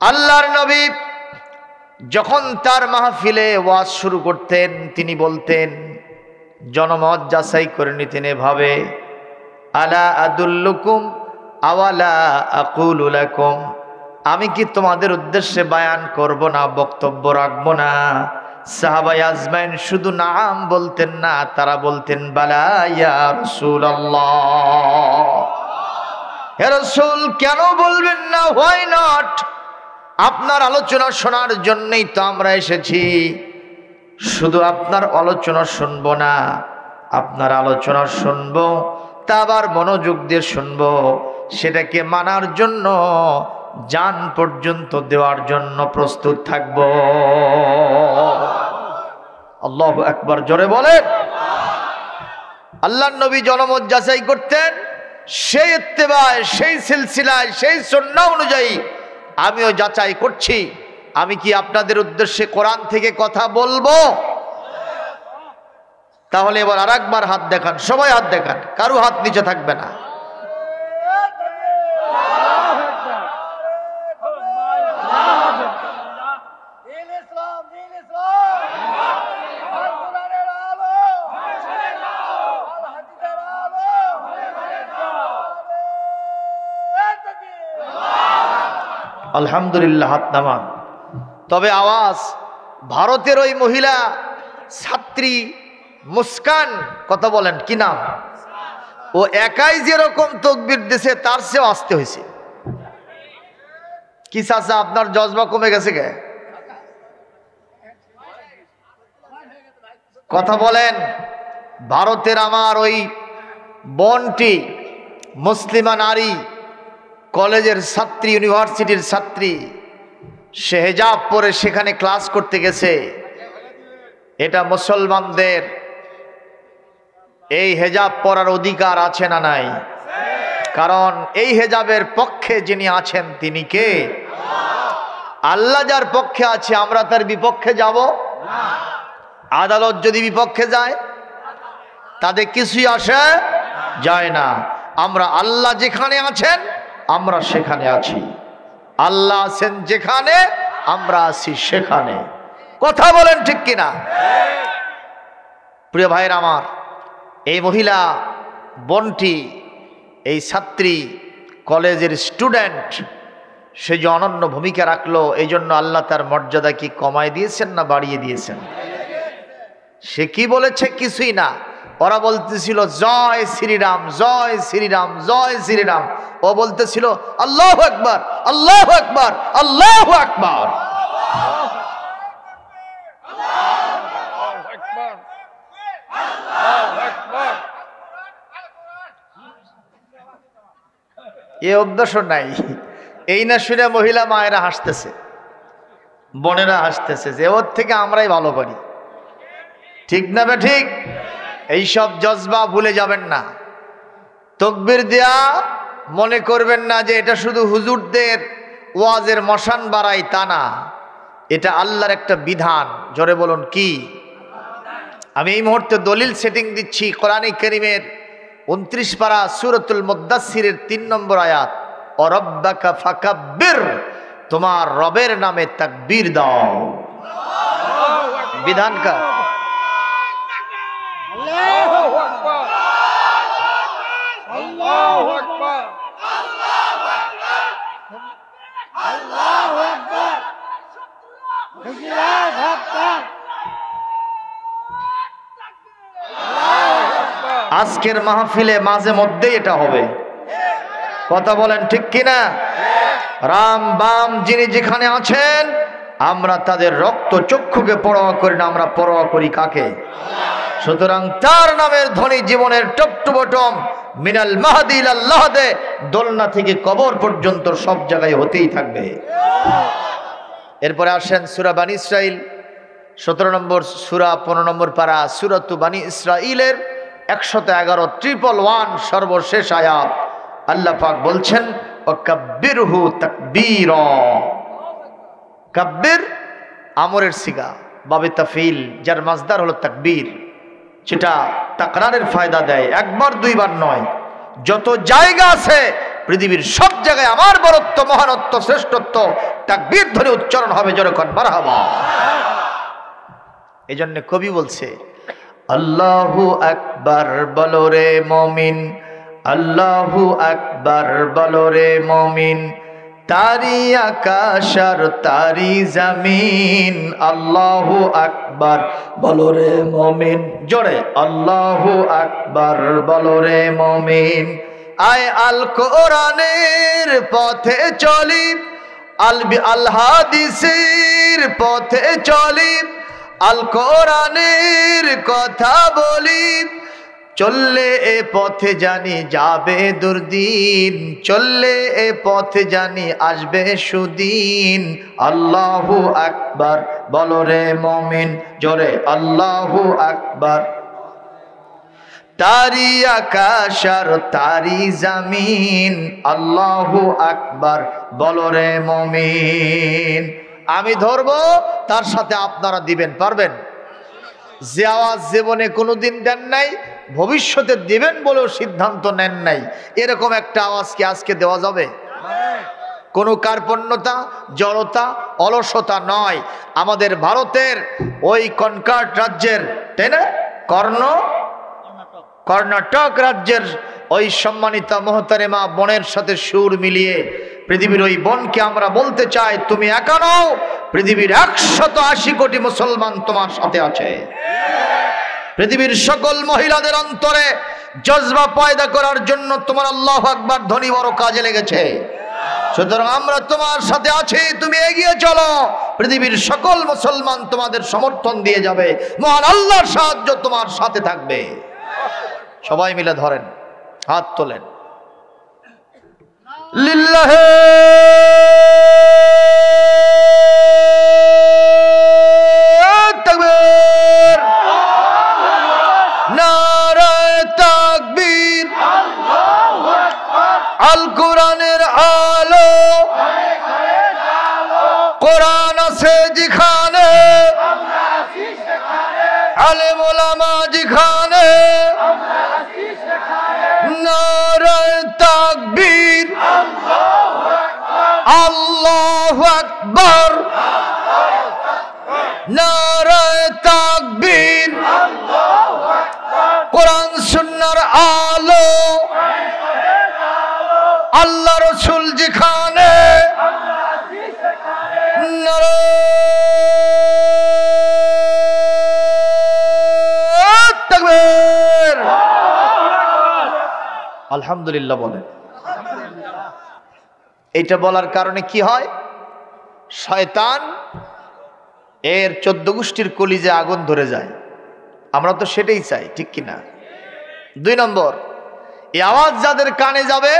আল্লাহর নবী যখন তার মাহফিলে ওয়াজ শুরু করতেন তিনি বলতেন, জনমত যাচাই করে নিতেন এভাবে, আলা আদুল্লুকুম আওয়ালা আকুলু লাকুম, আমি কি তোমাদের উদ্দেশ্যে বায়ান করব না, বক্তব্য রাখবো না? সাহাবায়ে আজমাইন শুধু নাম বলতেন না, তারা বলতেন বালা ইয়া রাসূলুল্লাহ। হে রাসূল, কেন বলবেন না? Why not? আপনার আলোচনা শোনার জন্যই তো আমরা এসেছি। শুধু আপনার আলোচনা শুনবো না, আপনার আলোচনা শুনবো, তা আবার মনোযোগ দিয়ে শুনবো, সেটাকে মানার জন্য জান পর্যন্ত দেওয়ার জন্য প্রস্তুত থাকব। আল্লাহু আকবার, জোরে বলেন। আল্লাহর নবী জনমত যাচাই করতেন, সেই ইত্তেবায়, সেই সিলসিলায়, সেই সুন্নাহ অনুযায়ী আমিও যাচাই করছি। আমি কি আপনাদের উদ্দেশ্যে কোরআন থেকে কথা বলবো? তাহলে এবার আরেকবার হাত দেখান, সবাই হাত দেখান, কারো হাত নিচে থাকবে না। আলহামদুলিল্লাহ, হাত নামান। তবে আওয়াজ, ভারতের ওই মহিলা ছাত্রী মুস্কান, কথা বলেন কি নাম, ও একাই যেরকম তাকবীর দিয়েছে তার চেয়েও আসতে হয়েছে। কি চাচা, আপনার জজবা কমে গেছে কে? কথা বলেন। ভারতের আমার ওই বোনটি মুসলিমা নারী, কলেজের ছাত্রী, ইউনিভার্সিটির ছাত্রী, সে হিজাব পরে সেখানে ক্লাস করতে গেছে। এটা মুসলমানদের এই হিজাব পরার অধিকার আছে না নাই? কারণ এই হিজাবের পক্ষে যিনি আছেন তিনি কে? আল্লাহ। যার পক্ষে আছে আমরা তার বিপক্ষে যাব? আদালত যদি বিপক্ষে যায় তাদের কিছুই আসে যায় না। আমরা আল্লাহ যেখানে আছেন আমরা সেখানে আছি, আল্লাহ আছেন যেখানে আমরা আছি সেখানে। কথা বলেন ঠিক কিনা? প্রিয় ভাইয়ের আমার, এই মহিলা বোনটি, এই ছাত্রী, কলেজের স্টুডেন্ট, সে যে অনন্য ভূমিকা রাখলো, এই জন্য আল্লাহ তার মর্যাদা কি কমায় দিয়েছেন না বাড়িয়ে দিয়েছেন? সে কি বলেছে? কিছুই না। ওরা বলতেছিল জয় শ্রীরাম, জয় শ্রীরাম, জয় শ্রীরাম। ও বলতেছিল আল্লাহু আকবার, আল্লাহু আকবার, আল্লাহু আকবার। এ অভ্যাস নাই। এই না শুনে মহিলা মায়েরা হাসতেছে, বোনেরা হাসতেছে যে ওর থেকে আমরাই ভালো পারি। ঠিক না বে ঠিক? এইসব জজবা ভুলে যাবেন না। তাকবীর দেয়া মনে করবেন না যে এটা শুধু হুজুরদের ওয়াজের মশান বাড়াই, তা না। এটা আল্লাহর একটা বিধান। জোরে বলুন কি? আমি এই মুহূর্তে দলিল সেটিং দিচ্ছি কোরআনে কারীমের 29 পারা সূরাতুল মুদ্দাসসিরের 3 নম্বর আয়াত, ও রব্বাকা ফাকাব্বির, তোমার রবের নামে তাকবীর দাও। বিধান কা আল্লাহু আকবার, আল্লাহু আকবার, আল্লাহু আকবার, আল্লাহু আকবার, হুজুরাত হাক্কান। আজকের মাহফিলে মাঝে মধ্যেই এটা হবে। কথা বলেন ঠিক কিনা? রাম বাম যিনি যেখানে আছেন আমরা তাদের রক্ত চক্ষুকে পরোয়া করি না, আমরা পরোয়া করি কাকে? সুতরাং তার নামের ধ্বনি জীবনের টপ টু বটম, মিনাল মাহদি ইলাল লাহদে, দোলনা থেকে কবর পর্যন্ত সব জায়গায় হতেই থাকবে। এরপরে আসেন সূরা বানী ইসরাইল 17 নম্বর সূরা 15 নম্বর পারা সূরাতু বানী ইসরাইলের 111 সর্বশেষ আয়াত। আল্লাহ পাক বলছেন ওয়াকাব্বিরহু তাকবীরা। কাব্বির আমরের সিগা, বাবে তাফিল, যার মাজদার হলো তাকবীর, যেটা তাকরারের ফায়দা দেয়, একবার দুইবার নয়। যত জায়গা আছে পৃথিবীর সব জায়গায় আমার বরত্ব, মহানত্ব, শ্রেষ্ঠত্ব তাকবীর ধ্বনি উচ্চারণ হবে। জোরে কোন মারহাবা। এই জন্য কবি বলছে, আল্লাহু আকবার বলো রে মুমিন, আল্লাহু আকবার বলো রে মুমিন, তারি আকাশ আর তারি জমিন, আল্লাহু আকবার বলো রে মুমিন। জোরে আল্লাহু আকবার বলো রে মুমিন। আয় আল কোরআনের পথে চলি, আল হাদিসের পথে চলি, আল কোরআনের কথা বলি, চললে এ পথে জানি যাবে দুর্দিন, চললে এ পথে জানি আসবে সুদিন, আল্লাহু আকবার বলো রে মুমিন। জোরে আল্লাহু আকবার। তারি আকাশ আর তারি জমিন, আল্লাহু আকবার বলো রে মুমিন। আমি ধরবো, তার সাথে আপনারা দিবেন, পারবেন? যে আওয়াজ জীবনে কোনোদিন দেন নাই, ভবিষ্যতে দিবেন বলেও সিদ্ধান্ত নেন নাই, এরকম একটা আওয়াজ কি আজকে দেওয়া যাবে? কোনো কার্পণ্যতা, জড়তা, অলসতা নয়। আমাদের ভারতের ওই কনকার্ড রাজ্যের, তাই না, কর্ণাটক রাজ্যের ওই সম্মানিতা মোহতারেমা বোনের সাথে সুর মিলিয়ে পৃথিবীর ওই বোনকে আমরা বলতে চাই, তুমি একা নও, পৃথিবীর 180 কোটি মুসলমান তোমার সাথে আছে। পৃথিবীর সকল মহিলাদের অন্তরে জজবা পয়দা করার জন্য তোমার আল্লাহু আকবার ধ্বনি বড় কাজে লেগেছে। সুতরাং আমরা তোমার সাথে আছি, তুমি এগিয়ে চলো, পৃথিবীর সকল মুসলমান তোমাদের সমর্থন দিয়ে যাবে, মহান আল্লাহর সাহায্য তোমার সাথে থাকবে। সবাই মিলে ধরেন, হাত তোলেন। লিল্লাহে তাকবীর, নারায়ে তাকবীর, আল কোরআনের আলো, কোরআন আছে যেখানে, আলেম ওলামা যেখানে, নারায়ে তাকবীর, আল্লাহু আকবার, নারায়ে তাকবীর, কোরআন সুন্নাহর আলো, আল্লাহ রাসূল যেখানে, নারায়ে তাকবীর। আলহামদুলিল্লাহ বলেন। এইটা বলার কারণে কি হয়? শয়তান এর 14 গোষ্ঠীর কলিজে আগুন ধরে যায়। আমরা তো সেটাই চাই, ঠিক কিনা? 2 নম্বর, এই আওয়াজ যাদের কানে যাবে,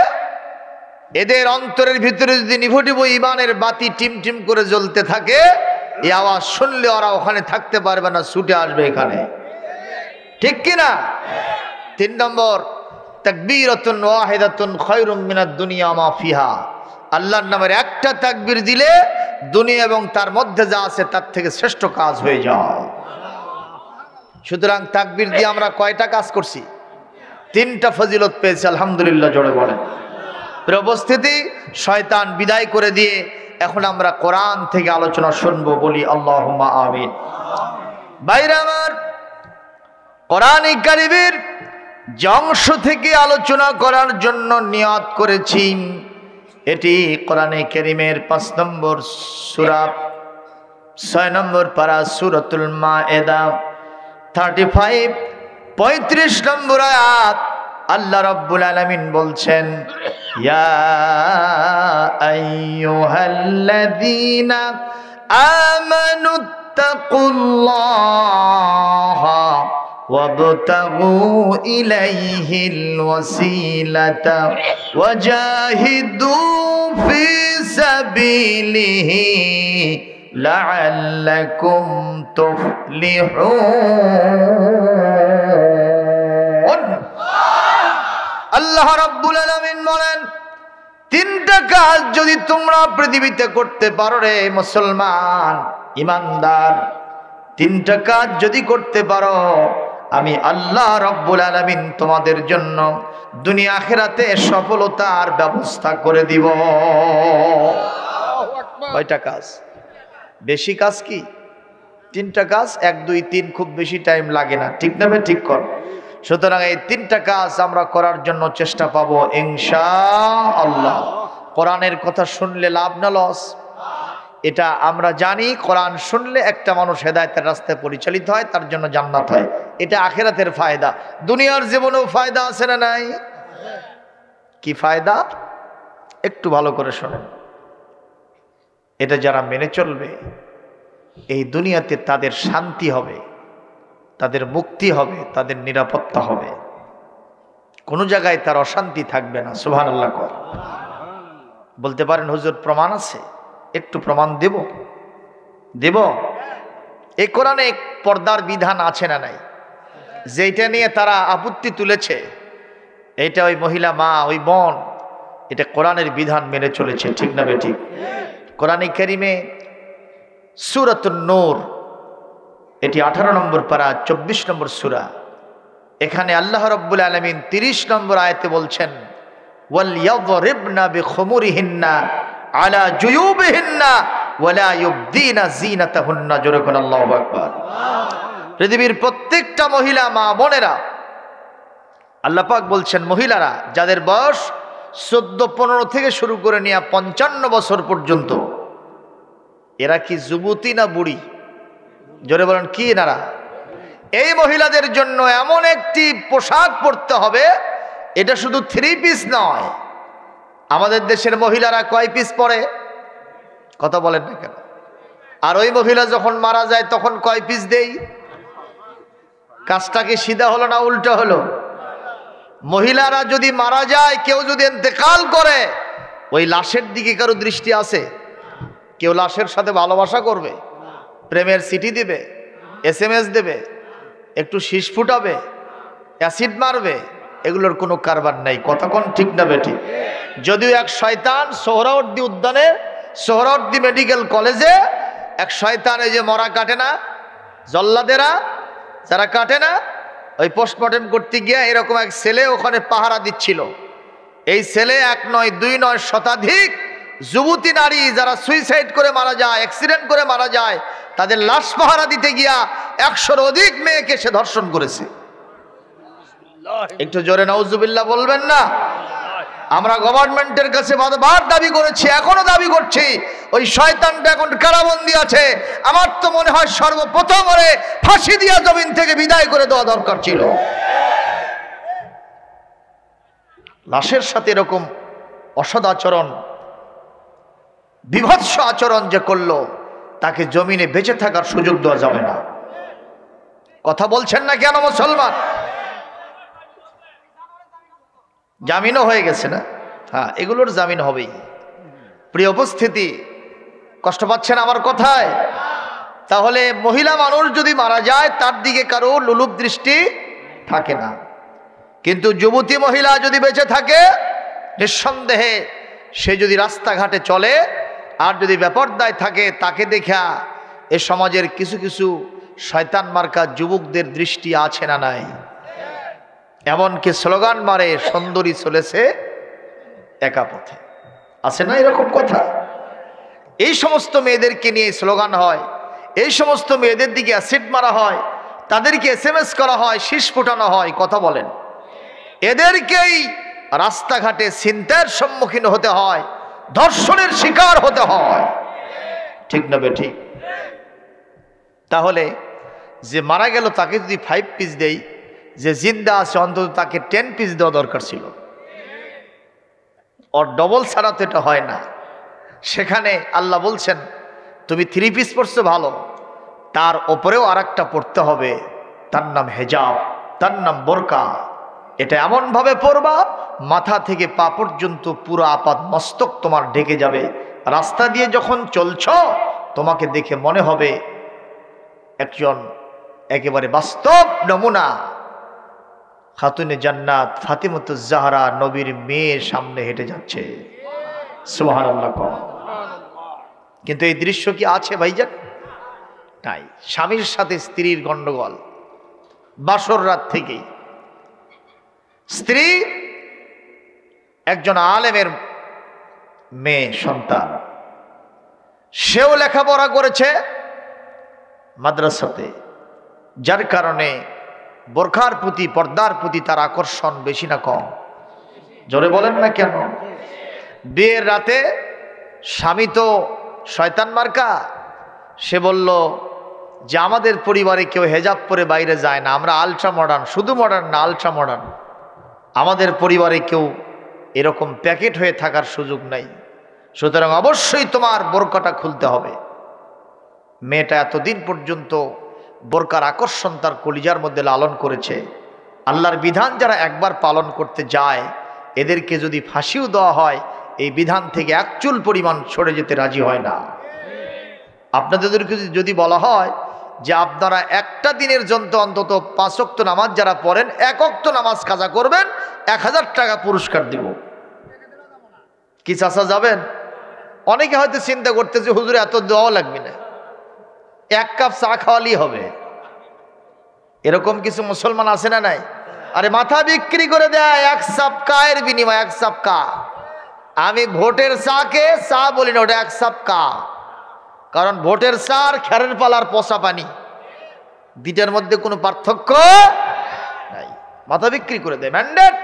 এদের অন্তরের ভিতরে যদি নিভু ঈমানের বাতি টিম টিম করে জ্বলতে থাকে, এই আওয়াজ শুনলে ওরা ওখানে থাকতে পারবে না, ছুটে আসবে এখানে, ঠিক কিনা? 3 নম্বর, তাকবীরাতুন ওয়াহিদাতুন খায়রুম মিনাদ দুনিয়া মা ফিহা। আল্লাহর নামের একটা তাকবীর দিলে দুনিয়া এবং তার মধ্যে যা আছে তার থেকে শ্রেষ্ঠ কাজ হয়ে যায়। সুতরাং তাকবীর দিয়ে আমরা কয়টা কাজ করছি? 3টা ফজিলত পেয়েছি, আলহামদুলিল্লাহ জোরে বলেন। প্রিয় উপস্থিতি, শয়তান বিদায় করে দিয়ে এখন আমরা কোরআন থেকে আলোচনা শুনবো, বলি আল্লাহুম্মা আমিন। ভাইরা আমার, কোরআনে কারীমের যে অংশ থেকে আলোচনা করার জন্য নিয়ত করেছি, এটি কোরআনে কারীমের 5 নম্বর সূরা, 6 নম্বর পারা, সূরাতুল মায়েদা 35 নম্বর আয়াত। আল্লাহ রাব্বুল আলামিন বলছেন, ইয়া আইয়ুহাল্লাযীনা আমানুত্তাকুল্লাহা ওয়াবতাগু ইলাইহিল ওয়াসিলাতা ওয়াজাহিদু ফি সাবিলিহি লাআল্লাকুম তুফলিহুন। আল্লাহ রাব্বুল আলামিন বলেন, 3টা কাজ যদি তোমরা পৃথিবীতে করতে পারো রে মুসলমান ইমানদার, 3টা কাজ যদি করতে পারো, আমি আল্লাহ রাব্বুল আলামিন তোমাদের জন্য দুনিয়া আখিরাতে সফলতার ব্যবস্থা করে দিব। কয়টা কাজ? বেশি কাজ কি? 3টা কাজ, 1 2 3, খুব বেশি টাইম লাগে না, ঠিক না ভাই? ঠিক কর। সুতরাং এই 3টা কাজ আমরা করার জন্য চেষ্টা পাবো ইনশাআল্লাহ। কোরআনের কথা শুনলে লাভ না লস? এটা আমরা জানি, কোরআন শুনলে একটা মানুষ হেদায়েতের রাস্তায় পরিচালিত হয়, তার জন্য জান্নাত হয়। এটা আখিরাতের ফায়দা। দুনিয়ার জীবনেও ফায়দা আছে না নাই? কি ফায়দা? একটু ভালো করে শোনেন। এটা যারা মেনে চলবে, এই দুনিয়াতে তাদের শান্তি হবে, তাদের মুক্তি হবে, তাদের নিরাপত্তা হবে, কোনো জায়গায় তার অশান্তি থাকবে না। সুবহানাল্লাহ। বলতে পারেন হুজুর প্রমাণ আছে? একটু প্রমাণ দেব। এই কোরআনে পর্দার বিধান আছে না নাই? যেটা নিয়ে তারা আপত্তি তুলেছে, এটা ওই মহিলা মা, ওই বোন, এটা কোরআনের বিধান মেনে চলেছে, ঠিক না বেঠিক? কোরআনে কারিমে সূরাতুন নূর, এটি 18 নম্বর পারা, 24 নম্বর সূরা। এখানে আল্লাহ রাব্বুল আলামিন 30 নম্বর আয়াতে বলছেন, ওয়াল ইয়াদরিবনা বিখুমুরিহিন্না আলা জুয়ুবিহিন্না ওয়ালা ইউবদিনা যিনাতাহুন্না। জোরে কোন আল্লাহু আকবার। পৃথিবীর প্রত্যেকটা মহিলা মা বোনেরা, আল্লাহ পাক বলছেন মহিলারা যাদের বয়স 14-15 থেকে শুরু করে নিয়ে 55 বছর পর্যন্ত, এরা কি যুবতী না বুড়ি? জোরে বলেন কি নারা? এই মহিলাদের জন্য এমন একটি পোশাক পরতে হবে, এটা শুধু 3 পিস নয়। আমাদের দেশের মহিলারা কয় পিস পরে? কথা বলেন না কেন? আর ওই মহিলা যখন মারা যায় তখন কয় পিস দেই? কাজটা কি সিধা হলো না উল্টো হলো? মহিলারা যদি মারা যায়, কেউ যদি ইন্তেকাল করে, ওই লাশের দিকে কারো দৃষ্টি আছে? কেউ লাশের সাথে ভালোবাসা করবে? প্রেমের চিঠি দিবে, SMS দেবে, একটু শীষ ফুটাবে, অ্যাসিড মারবে? এগুলোর কোনো কারবার নাই। কথা কোন ঠিক না বেঠিক? যদিও এক শয়তান সোহরাওয়ার্দী উদ্যানে, সোহরাওয়ার্দী মেডিকেল কলেজে এক শয়তান, এই যে মরা কাটে না, জল্লাদেরা যারা কাটে না, ওই পোস্টমর্টেম করতে গিয়ে এরকম এক ছেলে ওখানে পাহারা দিচ্ছিল। এই ছেলে 1 নয় 2 নয় শতাধিক যুবতী নারী যারা সুইসাইড করে মারা যায়, অ্যাক্সিডেন্ট করে মারা যায়, তাদের লাশ পাহারা দিতে গিয়া 100-র অধিক মেয়েকে সে ধর্ষণ করেছে। একটু জোরে নাউজুবিল্লাহ বলবেন না? আমরা গভর্নমেন্টের কাছে বারবার দাবি করেছি, এখনো দাবি করছি, ওই শয়তানটা এখন কারাবন্দী আছে। আমার তো মনে হয় সর্বপ্রথম ওরে ফাঁসি দিয়া জমিন থেকে বিদায় করে দেওয়া দরকার ছিল। লাশের সাথে এরকম অসদাচরণ, বিভৎস আচরণ যে করলো, তাকে জমিনে বেঁচে থাকার সুযোগ দেওয়া যাবে না। কথা বলছেন না কেন মুসলমান? জামিনও হয়ে গেছে না? হ্যাঁ, এগুলোর জামিন হবেই। প্রিয় উপস্থিতি, কষ্ট পাচ্ছেন আমার কথায়? তাহলে মহিলা মানুষ যদি মারা যায়, তার দিকে কারো লোলুপ দৃষ্টি থাকে না। কিন্তু যুবতী মহিলা যদি বেঁচে থাকে, নিঃসন্দেহে সে যদি রাস্তাঘাটে চলে আর যদি বেপরদায় থাকে, তাকে দেখা এ সমাজের কিছু কিছু শয়তান মার্কা যুবকদের দৃষ্টি আছে না নাই? এমনকি স্লোগান মারে, সুন্দরী চলেছে একা পথে। আছে না এরকম কথা? এই সমস্ত মেয়েদেরকে নিয়ে স্লোগান হয়, এই সমস্ত মেয়েদের দিকে অ্যাসিড মারা হয়, তাদেরকে SMS করা হয়, শীষ ফোটানো হয়। কথা বলেন, এদেরকেই রাস্তাঘাটে ছিনতাইয়ের সম্মুখীন হতে হয়, ধর্ষণের শিকার হতে হয়, ঠিক না বেঠিক? তাহলে যে মারা গেল তাকে যদি 5 পিস দেই, যে জিন্দা আছে অন্তত তাকে 10 পিস দেওয়া দরকার ছিল। ওর ডবল ছাড়া তো এটা হয় না। সেখানে আল্লাহ বলছেন, তুমি 3 পিস পরছো ভালো, তার ওপরেও আরেকটা পড়তে হবে, তার নাম হেজাব, তার নাম বোরকা। এটা এমনভাবে পরবা মাথা থেকে পা পর্যন্ত পুরো আপাত মস্তক তোমার ঢেকে যাবে। রাস্তা দিয়ে যখন চলছ, তোমাকে দেখে মনে হবে একজন একেবারে বাস্তব নমুনা খাতুনে জান্নাত ফাতিমাতুজ জাহরা নবীর মেয়ের সামনে হেঁটে যাচ্ছে। সুবহানাল্লাহ। কিন্তু এই দৃশ্য কি আছে ভাইজান? নাই। স্বামীর সাথে স্ত্রীর গন্ডগোল বাসর রাত থেকেই। স্ত্রী একজন আলেমের মেয়ে সন্তান, সেও লেখাপড়া করেছে মাদ্রাসাতে, যার কারণে বোরখার প্রতি, পর্দার প্রতি তার আকর্ষণ বেশি না কম? জোরে বলেন না কেন? বিয়ের রাতে স্বামী তো শয়তান মার্কা, সে বলল যে আমাদের পরিবারে কেউ হেজাব পরে বাইরে যায় না, আমরা আলট্রা মডার্ন, শুধু মডার্ন না আলট্রা মডার্ন, আমাদের পরিবারে কেউ এরকম প্যাকেট হয়ে থাকার সুযোগ নাই, সুতরাং অবশ্যই তোমার বোরকাটা খুলতে হবে। মেয়েটা এতদিন পর্যন্ত বোরকার আকর্ষণ তার কলিজার মধ্যে লালন করেছে। আল্লাহর বিধান যারা একবার পালন করতে যায়, এদেরকে যদি ফাঁসিও দেওয়া হয়, এই বিধান থেকে এক চুল পরিমাণ সরে যেতে রাজি হয় না। আপনাদেরকে যদি বলা হয় যে আপনারা একটা দিনের জন্য অন্তত 5 ওয়াক্ত নামাজ যারা পড়েন, 1 ওয়াক্ত নামাজ কাজা করবেন, 1000 টাকা পুরস্কার দিব, কি চাচা যাবেন? অনেকে হয়তো চিন্তা করতেছে হুজুর এত দেওয়াও লাগবে না, 1 কাপ চা খাওয়ালেই হবে। এরকম কিছু মুসলমান আছে না নাই? আরে মাথা বিক্রি করে দেয় 1 সাপকায়ের বিনিময়ে, 1 সাপকা। আমি ভোটের চাকে চা বলি না, ওটা 1 সাপকা। কারণ ভোটের চা আর খেরের পালার পচা পানি, দুইটার মধ্যে কোনো পার্থক্য নাই। মাথা বিক্রি করে দেয় ম্যান্ডেট।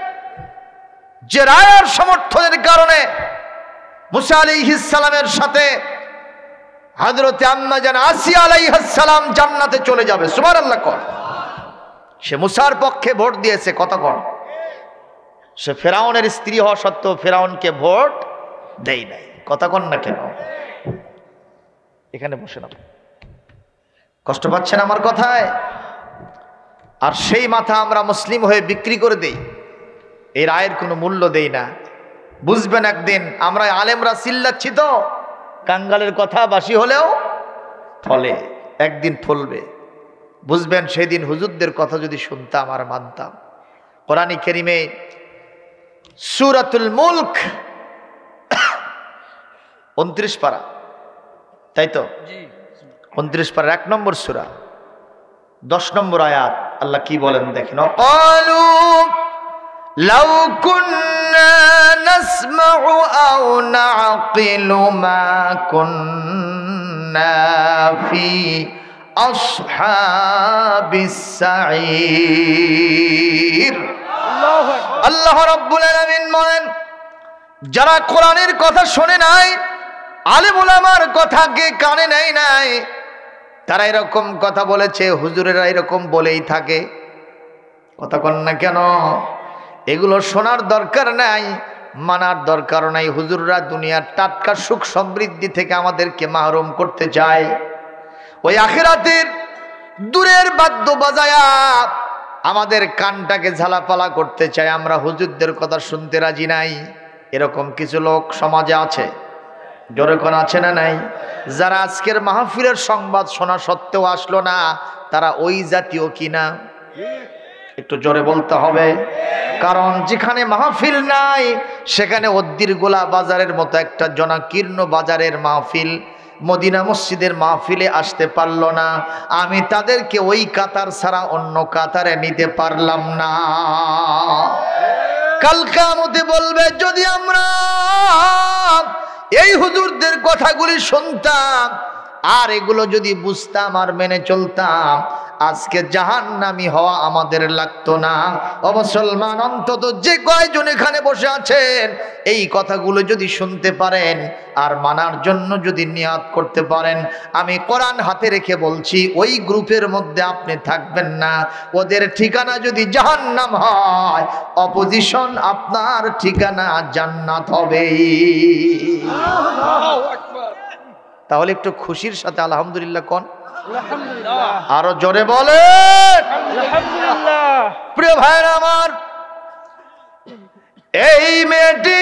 যে রায়ের সমর্থনের কারণে মুসা আলাইহিস সালামের সাথে হযরতে আম্মা জান আসিয়া আলাইহিস সালাম জান্নাতে চলে যাবে, সুবহানাল্লাহ কর। সে মুসার পক্ষে ভোট দিয়েছে, কথা কর। সে ফেরাউনের স্ত্রী হওয়া সত্ত্বেও ফেরাউনকে ভোট দেয় নাই, কথা কন না কেন? এখানে বসে না, কষ্ট পাচ্ছেন আমার কথায়? আর সেই মাথা আমরা মুসলিম হয়ে বিক্রি করে দেই, এই রায়ের কোনো মূল্য দেই না। বুঝবেন একদিন আমরা আলেমরা চিল্লাচ্ছি তো, কাঙ্গালের কথা বাসি হলেও ফলে, একদিন ফলবে। বুঝবেন সেদিন হুজুরদের কথা যদি শুনতাম আর মানতাম। কোরআন কারীমে সূরাতুল মুলক 29 পারা, তাই তো? 29 পারা 1 নম্বর সূরা 10 নম্বর আয়াত, আল্লাহ কি বলেন দেখেন। ক্বালু লাউ কুন্না নাসমাউ আও নাআকিলু মা কুন্না ফি আসহাবিস সাঈর। আল্লাহ রাব্বুল আলামিন বলেন, যারা কোরআনের কথা শোনে নাই, আলেম ওলামার কথাকে কানে নেয় নাই, তারা এরকম কথা বলেছে। হুজুরেরা এরকম বলেই থাকে, কথা কন না কেন? এগুলো শোনার দরকার নাই, মানার দরকার নাই। হুজুররা দুনিয়ার টাটকা সুখ সমৃদ্ধি থেকে আমাদেরকে মাহরুম করতে চায়, ওই আখিরাতের দূরের বাদ্য বাজায়া আমাদের কানটাকে ঝালাপালা করতে চায়। আমরা হুজুরদের কথা শুনতে রাজি নাই। এরকম কিছু লোক সমাজে আছে, জোরে কোন আছে না নাই? যারা আজকের মাহফিলের সংবাদ শোনা সত্ত্বেও আসলো না, তারা ওই জাতীয় কিনা? একটু জোরে বলতে হবে, কারণ যেখানে মাহফিল নাই সেখানে অদ্দিরগোলা বাজারের মতো একটা জনাকীর্ণ বাজারের মাহফিল মদিনা মসজিদের মাহফিলে আসতে পারলো না। আমি তাদেরকে ওই কাতার ছাড়া অন্য কাতারে নিতে পারলাম না। কাল কিয়ামতে বলবে, যদি আমরা এই হুজুরদের কথাগুলি শুনতাম আর এগুলো যদি বুঝতাম আর মেনে চলতাম, আজকে জাহান্নামী হওয়া আমাদের লাগতো না। ও মুসলমান, অন্তত যে কয়জন এখানে বসে আছেন, এই কথাগুলো যদি শুনতে পারেন আর মানার জন্য যদি নিয়াত করতে পারেন, আমি কোরআন হাতে রেখে বলছি, ওই গ্রুপের মধ্যে আপনি থাকবেন না। ওদের ঠিকানা যদি জাহান্নাম হয়, অপোজিশন আপনার ঠিকানা জান্নাত হবে। তাহলে একটু খুশির সাথে আলহামদুলিল্লাহ কোন, আরো জোরে বলেন আলহামদুলিল্লাহ। প্রিয় ভাইরা আমার, এই মেয়েটি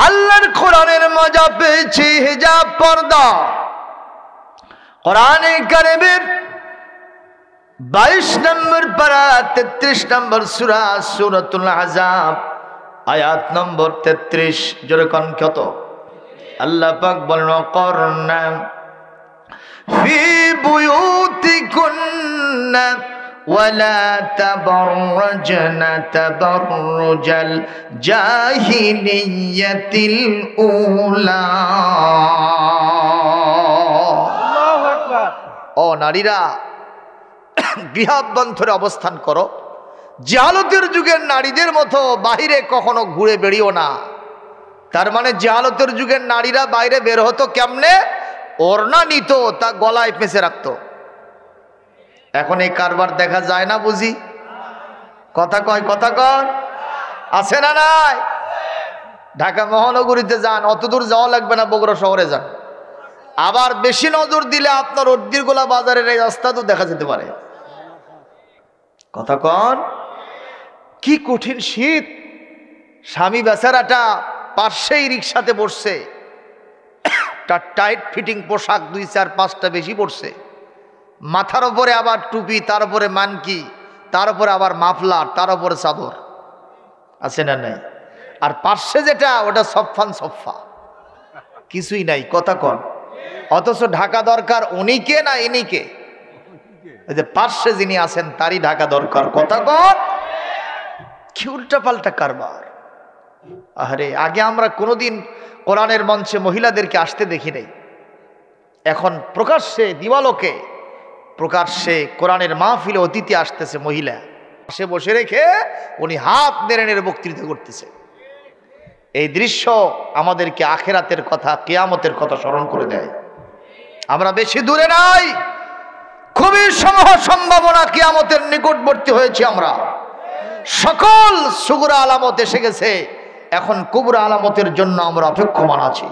আল্লাহর কোরআনের মজা পেয়েছে, হিজাব পর্দা। কোরআনে কারীমের 22 নম্বর পারা 33 নম্বর সূরা, সূরাতুল আহজাব, আয়াত নম্বর 33। জোরে কোন কত? আল্লাহ পাক বলেন, করনা ফি বুয়ুতিকুন্না ولا تبرجن تبرج الجاهلية الأولى আল্লাহু আকবার। ও নারীরা, গৃহাভ্যন্তরে অবস্থান করো, জাহালতের যুগের নারীদের মতো বাহিরে কখনো ঘুরে বেরিও না। তার মানে জাহালতের যুগের নারীরা বাইরে বের হতো কেমনে? ওড়না নিত, তা গলায় পেঁচে রাখতো। এখন এই কারবার দেখা যায় না বুঝি? কথা কয়, কথা কর, আছে না নাই? ঢাকা মহানগরীতে যান, অত দূর যাওয়া লাগবে না, বগুড়া শহরে যান। আবার বেশি নজর দিলে আপনার উদ্দিরগোলা বাজারের এই রাস্তা তো দেখা যেতে পারে। কথা কন, কি কঠিন শীত। স্বামী বেচারাটা পাশেই রিক্সাতে বসছে, তার টাইট ফিটিং পোশাক 2-4-5টা বেশি পড়ছে, মাথার উপরে আবার টুপি, তার উপরে মানকি, তার উপরে আবার মাফলার, তার উপরে চাদর, আছে না নাই? আর পার্শ্বে যেটা, ওটা সফান সফা, কিছুই নাই। কথা কন, অথচ ঢাকা দরকার উনিকে না ইনিকে? এই যে পার্শ্বে যিনি আছেন তারই ঢাকা দরকার। কথা কন, কি উল্টা পাল্টা কারবার। আরে আগে আমরা কোনোদিন কোরআনের মঞ্চে মহিলাদেরকে আসতে দেখি নাই, এখন প্রকাশ্যে দিবালোকে প্রকাশ্যে কোরআনের মাহফিলে অতিথি আসতেছে মহিলা, সে বসে রেখে উনি হাত নেড়ে নেড়ে বক্তৃতা করতেছে। এই দৃশ্য আমাদেরকে আখেরাতের কথা, কিয়ামতের কথা স্মরণ করে দেয়। আমরা বেশি দূরে নাই, খুবই সম্ভাবনা কিয়ামতের নিকটবর্তী হয়েছি আমরা। সকল সুগুরা আলামত এসে গেছে, এখন কুবরা আলামতের জন্য আমরা অপেক্ষমান আছি।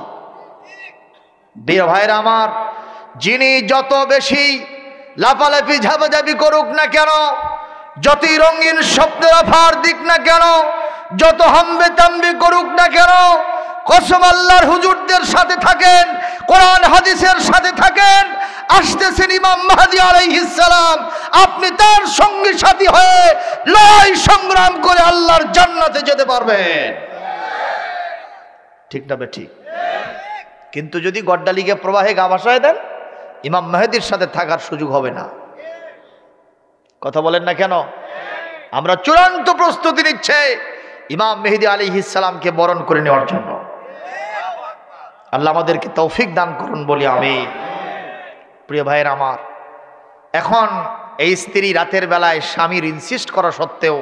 প্রিয় ভাইরা আমার, যিনি যত বেশি লাফালাফি ঝাপাঝাপি করুক না কেন, যতই রঙিন স্বপ্নের অফার দিক না কেন, যত হাম্বে তাম্বি করুক না কেন, কসম আল্লাহর হুজুরদের সাথে থাকেন, কোরআন হাদিসের সাথে থাকেন। আসতেছেন ইমাম মাহদী আলাইহিস সালাম, আপনি তার সঙ্গী সাথী হয়ে লড়াই সংগ্রাম করে আল্লাহর জান্নাতে যেতে পারবেন। ঠিক না বে ঠিক? কিন্তু যদি গড্ডালিকে প্রবাহে গা ভাসায় দেন, ইমাম মেহেদীর সাথে থাকার সুযোগ হবে না। কথা বলেন না কেন? আমরা চূড়ান্ত প্রস্তুতি নিচ্ছে ইমাম মেহেদী আলাইহিস সালামকে বরণ করে নেওয়ার জন্য। আল্লাহ আমাদেরকে তৌফিক দান করুন বলি আমিন। প্রিয় ভাইয়ের আমার, এখন এই স্ত্রী রাতের বেলায় স্বামীর ইনসিস্ট করা সত্ত্বেও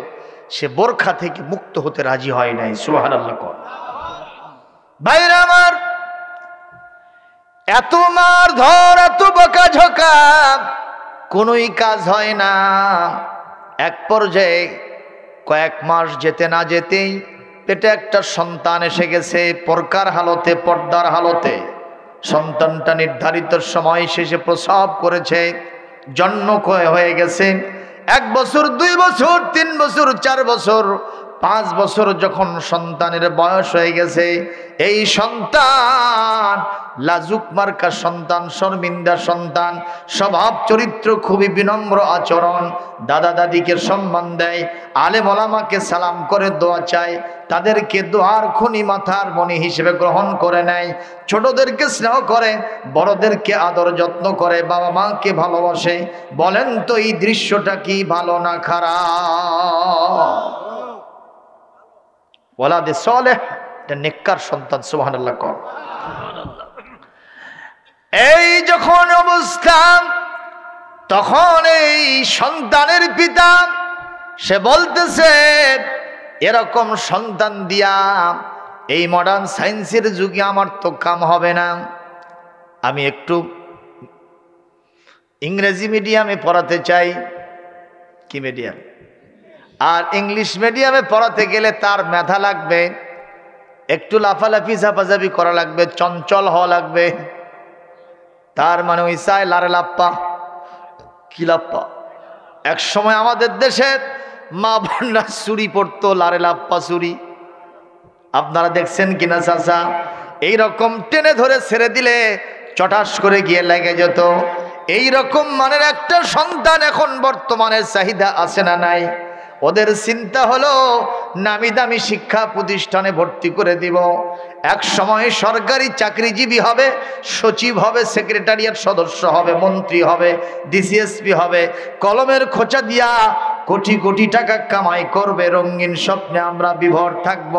সে বোরখা থেকে মুক্ত হতে রাজি হয় নাই। সুবহানাল্লাহ। ভাইরা আমার, এত মার ধর, এত বকা ঝোকা, কোনোই কাজ হয় না। এক পর্যায়ে কয়েক মাস যেতে না যেতেই পেটে একটা সন্তান এসে গেছে, পরকার হালতে, পর্দার হালতে। সন্তানটা নির্ধারিত সময় শেষে প্রসব করেছে, জন্ম হয়ে গেছে। 1 বছর, 2 বছর, 3 বছর, 4 বছর, 5 বছর যখন সন্তানের বয়স হয়ে গেছে, এই সন্তান লাজুক মার্কা সন্তান, শর্মিন্দা সন্তান, স্বভাব চরিত্র খুবই বিনম্র আচরণ, দাদা দাদিকে সম্মান দেয়, আলেম ওলামাকে সালাম করে দোয়া চায়, তাদেরকে দোয়ার খুনি মাথার মনি হিসেবে গ্রহণ করে নেয়, ছোটদেরকে স্নেহ করে, বড়দেরকে আদর যত্ন করে, বাবা মাকে ভালোবাসে। বলেন তো এই দৃশ্যটা কি ভালো না খারাপ? ওয়ালাদে সালেহ, এটা নেককার সন্তান। সুবহানাল্লাহ। এই যখন অবস্থা, তখন এই সন্তানের পিতা সে বলতেছে, এরকম সন্তান দিয়া এই মডার্ন সায়েন্সের যুগে আমার তো কাম হবে না, আমি একটু ইংরেজি মিডিয়ামে পড়াতে চাই। কি মিডিয়াম? আর ইংলিশ মিডিয়ামে পড়াতে গেলে তার মেধা লাগবে, একটু লাফালাফি ঝাপাঝাপি করা লাগবে, চঞ্চল হওয়া লাগবে। তার মানে ওই চাই লারে লাপ্পা। কি লাপ্পা? এক সময় আমাদের দেশে মা বোনরা চুরি পড়তো, লারে লাপ্পা চুরি। আপনারা দেখছেন কিনা চাচা? এইরকম টেনে ধরে ছেড়ে দিলে চটাস করে গিয়ে লেগে যেত। এইরকম মানের একটা সন্তান এখন বর্তমানে চাহিদা আছে না নাই? ওদের চিন্তা হলো নামি দামি শিক্ষা প্রতিষ্ঠানে ভর্তি করে দিব, এক সময় সরকারি চাকরিজীবী হবে, সচিব হবে, সেক্রেটারিয়েট সদস্য হবে, মন্ত্রী হবে, ডিসিএসপি হবে, কলমের খোঁচা দিয়া কোটি কোটি টাকা কামাই করবে, রঙিন স্বপ্নে আমরা বিভোর থাকব।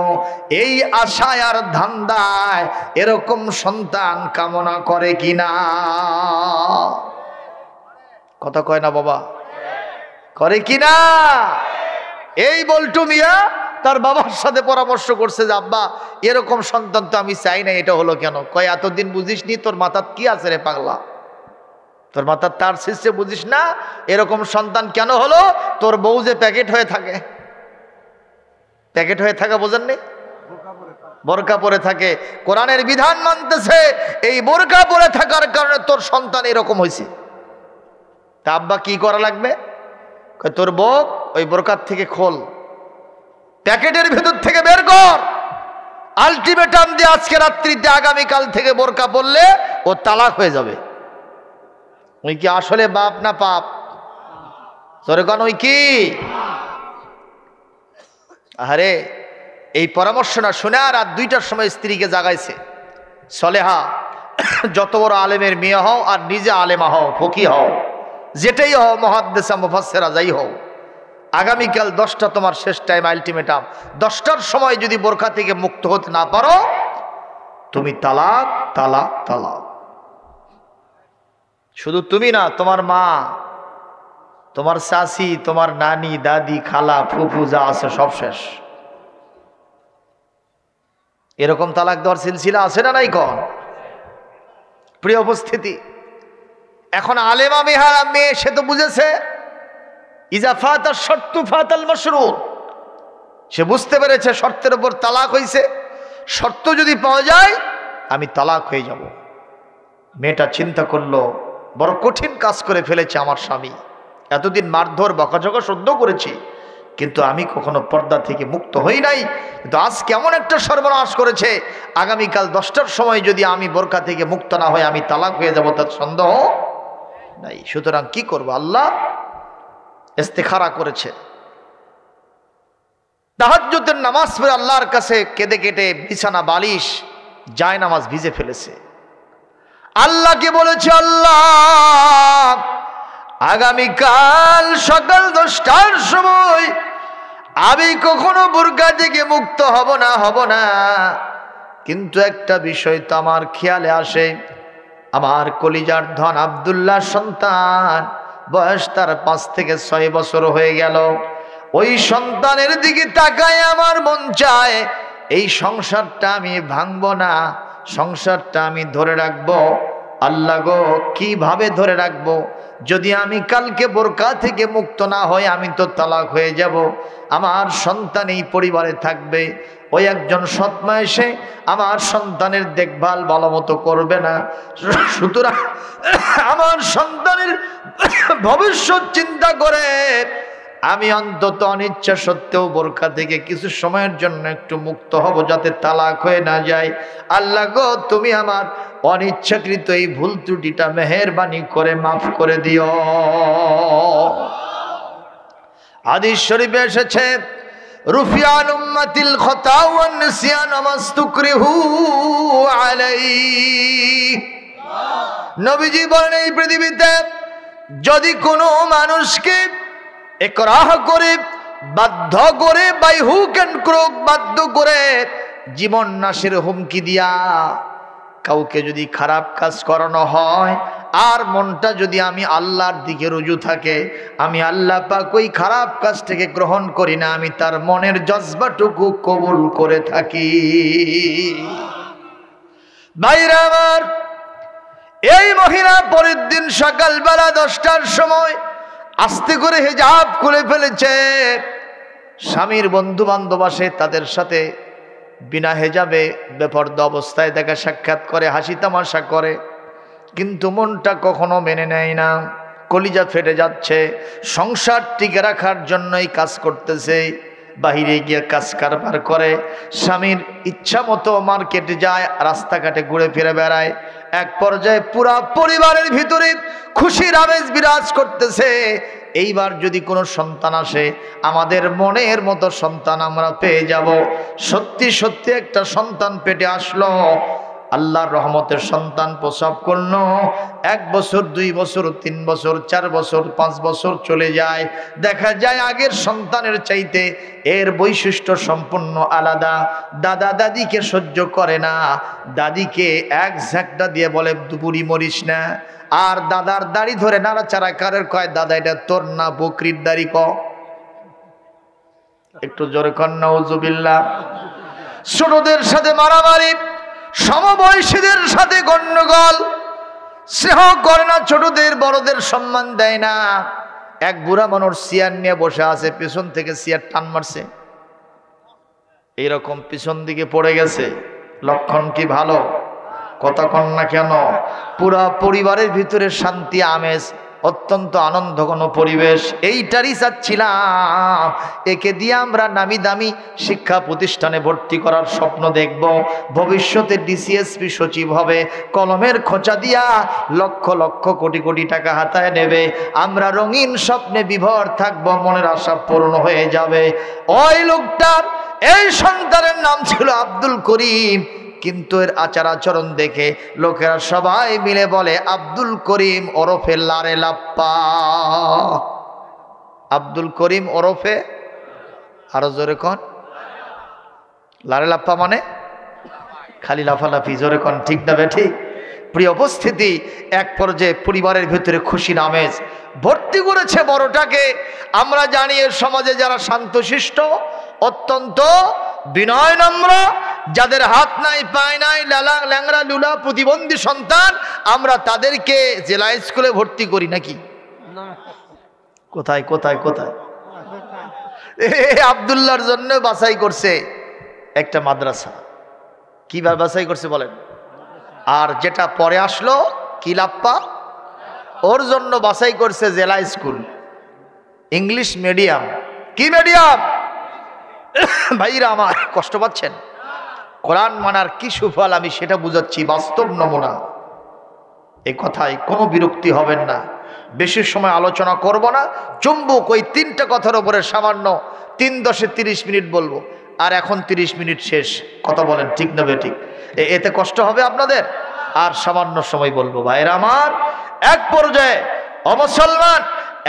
এই আশায় আর ধান্দায় এরকম সন্তান কামনা করে কিনা? কথা কয় না বাবা? করে কিনা? এই বল্টু মিয়া তার বাবার সাথে পরামর্শ করছে যে আব্বা এরকম সন্তান তো আমি চাই না, এটা হলো কেন? কয় এতদিন বুঝিস নি, তোর মাথার কি আছে রে পাগলা, তোর মাথার তার শীর্ষে বুঝিস না এরকম সন্তান কেন হলো? তোর বউ যে প্যাকেট হয়ে থাকে, প্যাকেট হয়ে থাকা বোঝেননি, বোরকা পরে থাকে, কোরআনের বিধান মানতেছে, এই বোরকা পরে থাকার কারণে তোর সন্তান এরকম হয়েছে। তা আব্বা কি করা লাগবে? তোর বউ ওই বোরকার থেকে খোল, প্যাকেটের ভেতর থেকে বের কর, আলটিমেটাম দিয়ে আজকে রাত্রিতে আগামীকাল থেকে বোরকা পরলে ও তালাক হয়ে যাবে। ওই কি আসলে বাপ না পাপ? তোর গান ওই কি? আরে এই পরামর্শ না শুনে আর রাত 2টার সময় স্ত্রীকে জাগাইছে, সলেহা যত বড় আলেমের মেয়ে হও আর নিজে আলেমা হও, ফকি হও, যেটাই হও, মুহাদ্দিসা মুফাসসিরা যাই হও, আগামীকাল 10টা তোমার শেষ টাইম, আলটিমেটাম। 10টার সময় যদি বোরকা থেকে মুক্ত হতে না পারো তুমি তালাক, তালাক, তালাক। শুধু তুমি না, তোমার মা, তোমার চাচি, তোমার নানি, দাদি, খালা, ফুফু যা আছে সব শেষ। এরকম তালাক দেওয়ার সিলসিলা আছে না নাই? কন প্রিয় উপস্থিতি, এখন আলেমা মেহারা মেয়ে সে তো বুঝেছে ইজা ফাতা শর্তু ফাতাল মাশরুত, সে বুঝতে পেরেছে শর্তের উপর তালাক হয়েছে, শর্ত যদি পাওয়া যায় আমি তালাক হয়ে যাব। মেয়েটা চিন্তা করলো বড় কঠিন কাজ করে ফেলেছে আমার স্বামী, এতদিন মারধর বকাঝকা সহ্য করেছি, কিন্তু আমি কখনো পর্দা থেকে মুক্ত হই নাই, কিন্তু আজ কেমন একটা সর্বনাশ করেছে, আগামীকাল 10টার সময় যদি আমি বোরকা থেকে মুক্ত না হই আমি তালাক হয়ে যাব, তার সন্দেহ নাই। সুতরাং কি করব? আল্লাহ ইস্তেখারা করেছে, তাহাজ্জুদের নামাজ পড়ে আল্লাহর কাছে কেঁদে কেটে বিছানা বালিশ যায় নামাজ ভিজে ফেলেছে। আল্লাহকে বলেছে, আল্লাহ আগামীকাল সকাল 10টার সময় আমি কখনো বোরকা থেকে মুক্ত হব না, কিন্তু একটা বিষয় তো আমার খেয়ালে আসে, আমার কলিজার ধন আব্দুল্লাহ সন্তান, বয়স তার 5 থেকে 6 বছর হয়ে গেল, ওই সন্তানের দিকে তাকায় আমার মন চায় এই সংসারটা আমি ভাঙবো না, সংসারটা আমি ধরে রাখবো। আল্লাহ গো কিভাবে ধরে রাখবো? যদি আমি কালকে বোরকা থেকে মুক্ত না হই আমি তো তালাক হয়ে যাব, আমার সন্তান এই পরিবারে থাকবে, ওই একজন সৎমা এসে আমার সন্তানের দেখভাল ভালো মতো করবে না, সুতরাং আমার সন্তানের ভবিষ্যৎ চিন্তা করে আমি অন্তত অনিচ্ছা সত্ত্বেও বোরকা থেকে কিছু সময়ের জন্য একটু মুক্ত হব, যাতে তালাক হয়ে না যায়। আল্লাহ গো তুমি আমার অনিচ্ছাকৃত এই ভুল ত্রুটিটা মেহেরবানি করে মাফ করে দিও। হাদিস শরীফে এসেছে, রুফিয়ান উম্মাতিল খতা ওয়ান নিসিয়ান মাস্তুকরিহু আলাইহি। নবীজি বলেন এই পৃথিবীতে যদি কোনো মানুষকে ইকরাহ করে, বাধ্য করে, বাই হুক এন্ড ক্রুক বাধ্য করে, জীবন নাশের হুমকি দিয়া কাউকে যদি খারাপ কাজ করানো হয় আর মনটা যদি আমি আল্লাহর দিকে রুজু থাকে, আমি আল্লাহ পাক ওই খারাপ কাজটাকে গ্রহণ করি না, আমি তার মনের জজবাটুকু কবুল করে থাকি। ভাইরা আমার, এই মহিলা পরের দিন সকালবেলা 10টার সময় আস্তে করে হিজাব খুলে ফেলেছে। স্বামীর বন্ধু বান্ধব আসে, তাদের সাথে বিনা হেজাবে বেপরদা অবস্থায় দেখা সাক্ষাৎ করে, হাসি তামাশা করে, কিন্তু মনটা কখনো মেনে নেয় না, কলিজা ফেটে যাচ্ছে। সংসার টিকে রাখার জন্যই কাজ করতেছে, বাহিরে গিয়ে কাজ কারবার করে, স্বামীর ইচ্ছা মতো মার্কেটে যায়, রাস্তাঘাটে ঘুরে ফিরে বেড়ায়। এক পর্যায়ে পুরা পরিবারের ভিতরে খুশির আমেজ বিরাজ করতেছে। এইবার যদি কোনো সন্তান আসে আমাদের মনের মতো সন্তান আমরা পেয়ে যাব। সত্যি সত্যি একটা সন্তান পেটে আসলো, আল্লাহর রহমতের সন্তান প্রসব করলো। 1 বছর 2 বছর 3 বছর 4 বছর 5 বছর চলে যায়, দেখা যায় আগের সন্তানের চাইতে এর বৈশিষ্ট্য সম্পূর্ণ আলাদা। দাদা দাদিকে সহ্য করে না, দাদিকে এক ঝাঁকটা দিয়ে বলে দুপুরি মরিস না। আর দাদার দাড়ি ধরে নাড়াচাড়া কারের কয়, দাদা এটা তোর না বকরির দাড়ি ক। একটু জোরে কর নাউজুবিল্লাহ। ছোটদের সাথে মারামারি, সমবয়সীদের সাথে গন্ডগোল, স্নেহ করে না ছোটদের, বড়দের সম্মান দেয় না। এক বুড়া মানুষ চেয়ার নিয়ে বসে আছে, পিছন থেকে চেয়ার টান মারছে, এইরকম পিছন দিকে পড়ে গেছে। লক্ষণ কি ভালো? কথা কন না কেন? পুরা পরিবারের ভিতরে শান্তি আমেজ, অত্যন্ত আনন্দঘন পরিবেশ। এইটারই চাচ্ছিলাম, একে দিয়ে আমরা নামি দামি শিক্ষা প্রতিষ্ঠানে ভর্তি করার স্বপ্ন দেখব। ভবিষ্যতে ডিসিএসপি সচিব হবে, কলমের খোঁচা দিয়া লক্ষ লক্ষ কোটি কোটি টাকা হাতায় নেবে। আমরা রঙিন স্বপ্নে বিভোর থাকবো, মনের আশা পূর্ণ হয়ে যাবে। ওই লোকটার, এই সন্তানের নাম ছিল আব্দুল করিম, কিন্তু এর আচার আচরণ দেখে লোকেরা সবাই মিলে বলে আব্দুল করিম ওরফে লারে লাপ্পা। আব্দুল করিম ওরফে, আরো জোরে কন, লারে লাপ্পা মানে খালি লাফালাফি। জোরে কন ঠিক না ঠিক? প্রিয় উপস্থিতি, এক পর্যায়ে পরিবারের ভিতরে খুশির আমেজ, ভর্তি করেছে বড়টাকে। আমরা জানি এর সমাজে যারা শান্তশিষ্ট, অত্যন্ত বিনয় নম্র, যাদের হাত নাই পায় নাই, ল্যাংড়া লুলা প্রতিবন্ধী সন্তান, আমরা তাদেরকে জেলা স্কুলে ভর্তি করি নাকি? কোথায় কোথায় কোথায়? আব্দুল্লাহর জন্য বাছাই করছে একটা মাদ্রাসা। কিভাবে বাছাই করছে বলেন? আর যেটা পরে আসলো কি লাপ্পা, ওর জন্য বাছাই করছে জেলা স্কুল, ইংলিশ মিডিয়াম। কি মিডিয়াম? ভাইরা আমার, কষ্ট পাচ্ছেন? কোরআন মানার কি সুফল আমি সেটা বুঝাচ্ছি, বাস্তব নমুনা। এই কথায় কোনো বিরক্তি হবেন না, বেশি সময় আলোচনা করব না। চুম্বক ওই 3টা কথার উপরে সামান্য 3-10-30 মিনিট বলবো, আর এখন 30 মিনিট শেষ। কথা বলেন ঠিক না বেঠিক? এতে কষ্ট হবে আপনাদের? আর সামান্য সময় বলবো। ভাইরা আমার, এক পর্যায়ে অমুসলমান,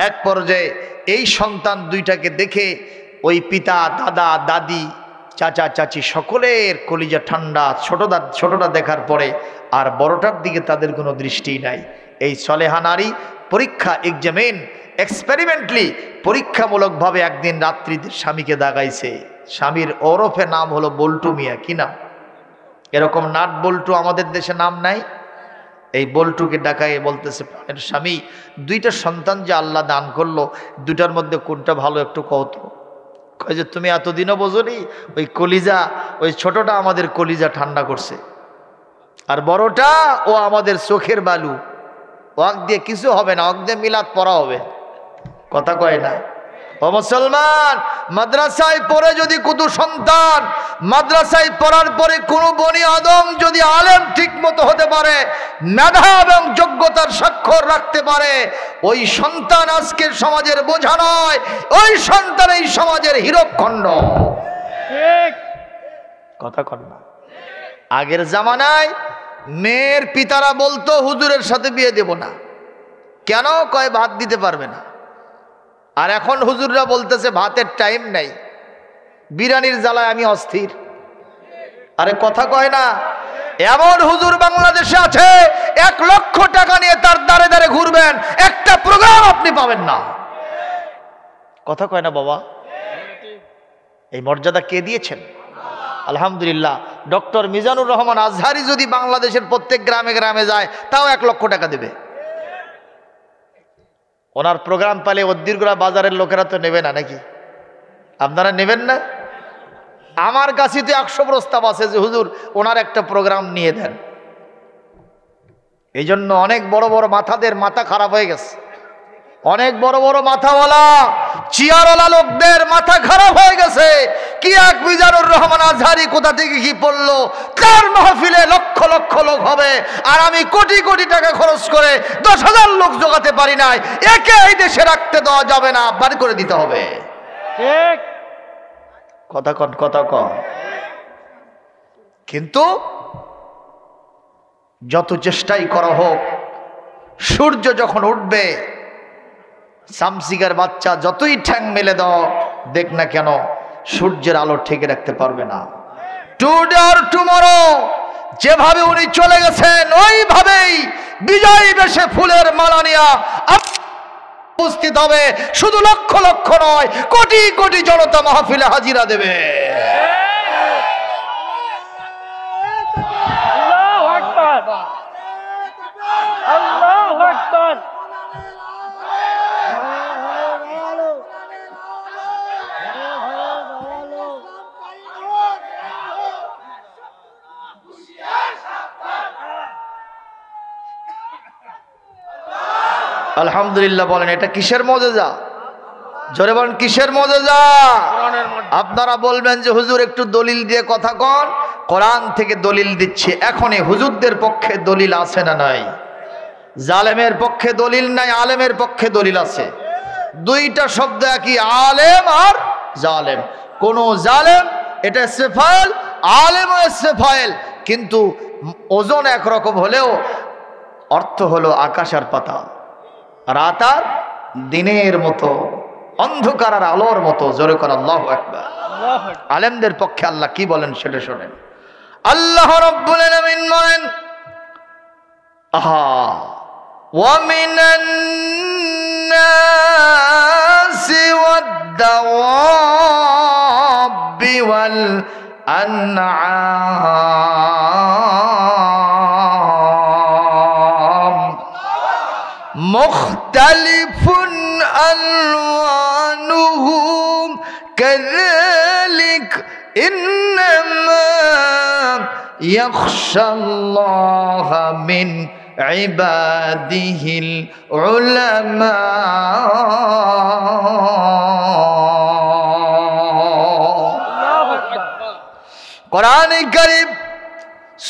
এক পর্যায়ে এই সন্তান দুইটাকে দেখে ওই পিতা, দাদা, দাদি, চাচা, চাচি সকলের কলিজা ঠান্ডা। ছোটটা দেখার পরে আর বড়টার দিকে তাদের কোনো দৃষ্টি নাই। এই সলেহা নারী পরীক্ষা, এক্সপেরিমেন্টলি পরীক্ষামূলকভাবে একদিন রাত্রিতে স্বামীকে দাগাইছে। স্বামীর ওরফে নাম হলো বল্টু মিয়া। কি নাম? এরকম নাট বল্টু আমাদের দেশে নাম নাই। এই বল্টুকে ডাকায় বলতেছে, প্রাণের স্বামী, 2টা সন্তান যে আল্লাহ দান করলো, 2টার মধ্যে কোনটা ভালো একটু কত? কয় যে তুমি এতদিনও বোঝনি, ওই কলিজা, ওই ছোটটা আমাদের কলিজা ঠান্ডা করছে, আর বড়টা ও আমাদের চোখের বালু, ওয়াক দিয়ে কিছু হবে না, ওয়াক দিয়ে মিলাদ পড়া হবে। কথা কয় না? ও মুসলমান, মাদ্রাসায় পড়ে যদি কোনো সন্তান, মাদ্রাসায় পড়ার পরে কোনো বনি আদম যদি আলেম ঠিক মতো হতে পারে, মেধা এবং যোগ্যতার স্বাক্ষর রাখতে পারে, ওই সন্তান আজকের সমাজের বোঝা নয়, ওই সন্তান এই সমাজের হীরকখণ্ড। কথা কন না? আগের জামানায় মেয়ের পিতারা বলতো হুজুরের সাথে বিয়ে দেব না। কেন? কয় ভাত দিতে পারবে না। আর এখন হুজুররা বলতেছে ভাতের টাইম নাই, বিরিয়ানির জ্বালায় আমি অস্থির। আরে কথা কয় না? এমন হুজুর বাংলাদেশে আছে, 1 লক্ষ টাকা নিয়ে তার দ্বারে দ্বারে ঘুরবেন, একটা প্রোগ্রাম আপনি পাবেন না। কথা কয় না বাবা? এই মর্যাদা কে দিয়েছেন? আলহামদুলিল্লাহ। ডক্টর মিজানুর রহমান আজহারি যদি বাংলাদেশের প্রত্যেক গ্রামে গ্রামে যায়, তাও 1 লক্ষ টাকা দেবে। ওনার প্রোগ্রাম পালে অদ্দিরগোলা বাজারের লোকেরা তো নেবে না নাকি? আপনারা নেবেন না? আমার কাছে তো 100 প্রস্তাব আছে যে হুজুর ওনার একটা প্রোগ্রাম নিয়ে দেন। এই জন্য অনেক বড় বড় মাথাদের মাথা খারাপ হয়ে গেছে। অনেক বড় বড় মাথাওয়ালা চেয়ারওয়ালা লোকদের মাথা খারাপ হয়ে গেছে। কি এক মিজানুর রহমান আজহারি কোথা থেকে কি পড়লো, তার মাহফিলে লক্ষ লক্ষ লোক হবে, আর আমি কোটি কোটি টাকা খরচ করে 10,000 লোক জোগাতে পারি নাই। একে এই দেশে রাখতে দেওয়া যাবে না, বাড়ি করে দিতে হবে। ঠিক কথা কন, কথা কন। কিন্তু যত চেষ্টাই করা হোক, সূর্য যখন উঠবে, সামসিগার বাচ্চা যতই ঠ্যাং মেলে দাও দেখ না কেন, সূর্যের আলো ঠেকে রাখতে পারবে না। টুডে অর টুমরো যেভাবে উনি চলে গেছেন, ওইভাবেই বিজয় বেশে ফুলের মালা নিয়ে উপস্থিত হবে। শুধু লক্ষ লক্ষ নয়, কোটি কোটি জনতা মাহফিলে হাজিরা দেবে। আল্লাহু আকবার, আল্লাহু আকবার। আলহামদুলিল্লাহ বলেন, এটা কিসের মুজিজা? জোরে বলেন, কিসের মুজিজা? আপনারা বলবেন যে হুজুর একটু দলিল দিয়ে কথা কন। কোরআন থেকে দলিল দিচ্ছে। এখনই হুজুরদের পক্ষে দলিল আছে না নাই? জালেমের পক্ষে দলিল নাই, আলেমের পক্ষে দলিল আছে। দুইটা শব্দ একই, আলেম আর জালেম। কোন জালেম এটা ইসতিফাইল, আলেম ও ইসতিফাইল, কিন্তু ওজন একরকম হলেও অর্থ হলো আকাশ আর পাতাল, রাত আর দিনের মতো, অন্ধকার আর আলোর মতো। জোরে করে আল্লাহু আকবার। আলেমদের পক্ষে আল্লাহ কি বলেন সেটা শোনেন। আল্লাহ রাব্বুল আলামিন বলেন, আহা ওয়া মিনান নাসি ওয়াদ দাওয়াবি ওয়াল আনআম মুখতালিফুন আলওয়ানুহু কাযালিক ইন্নামা ইয়াখশাল্লাহা মিন ইবাদিহিল উলামা। কোরআনে কারীম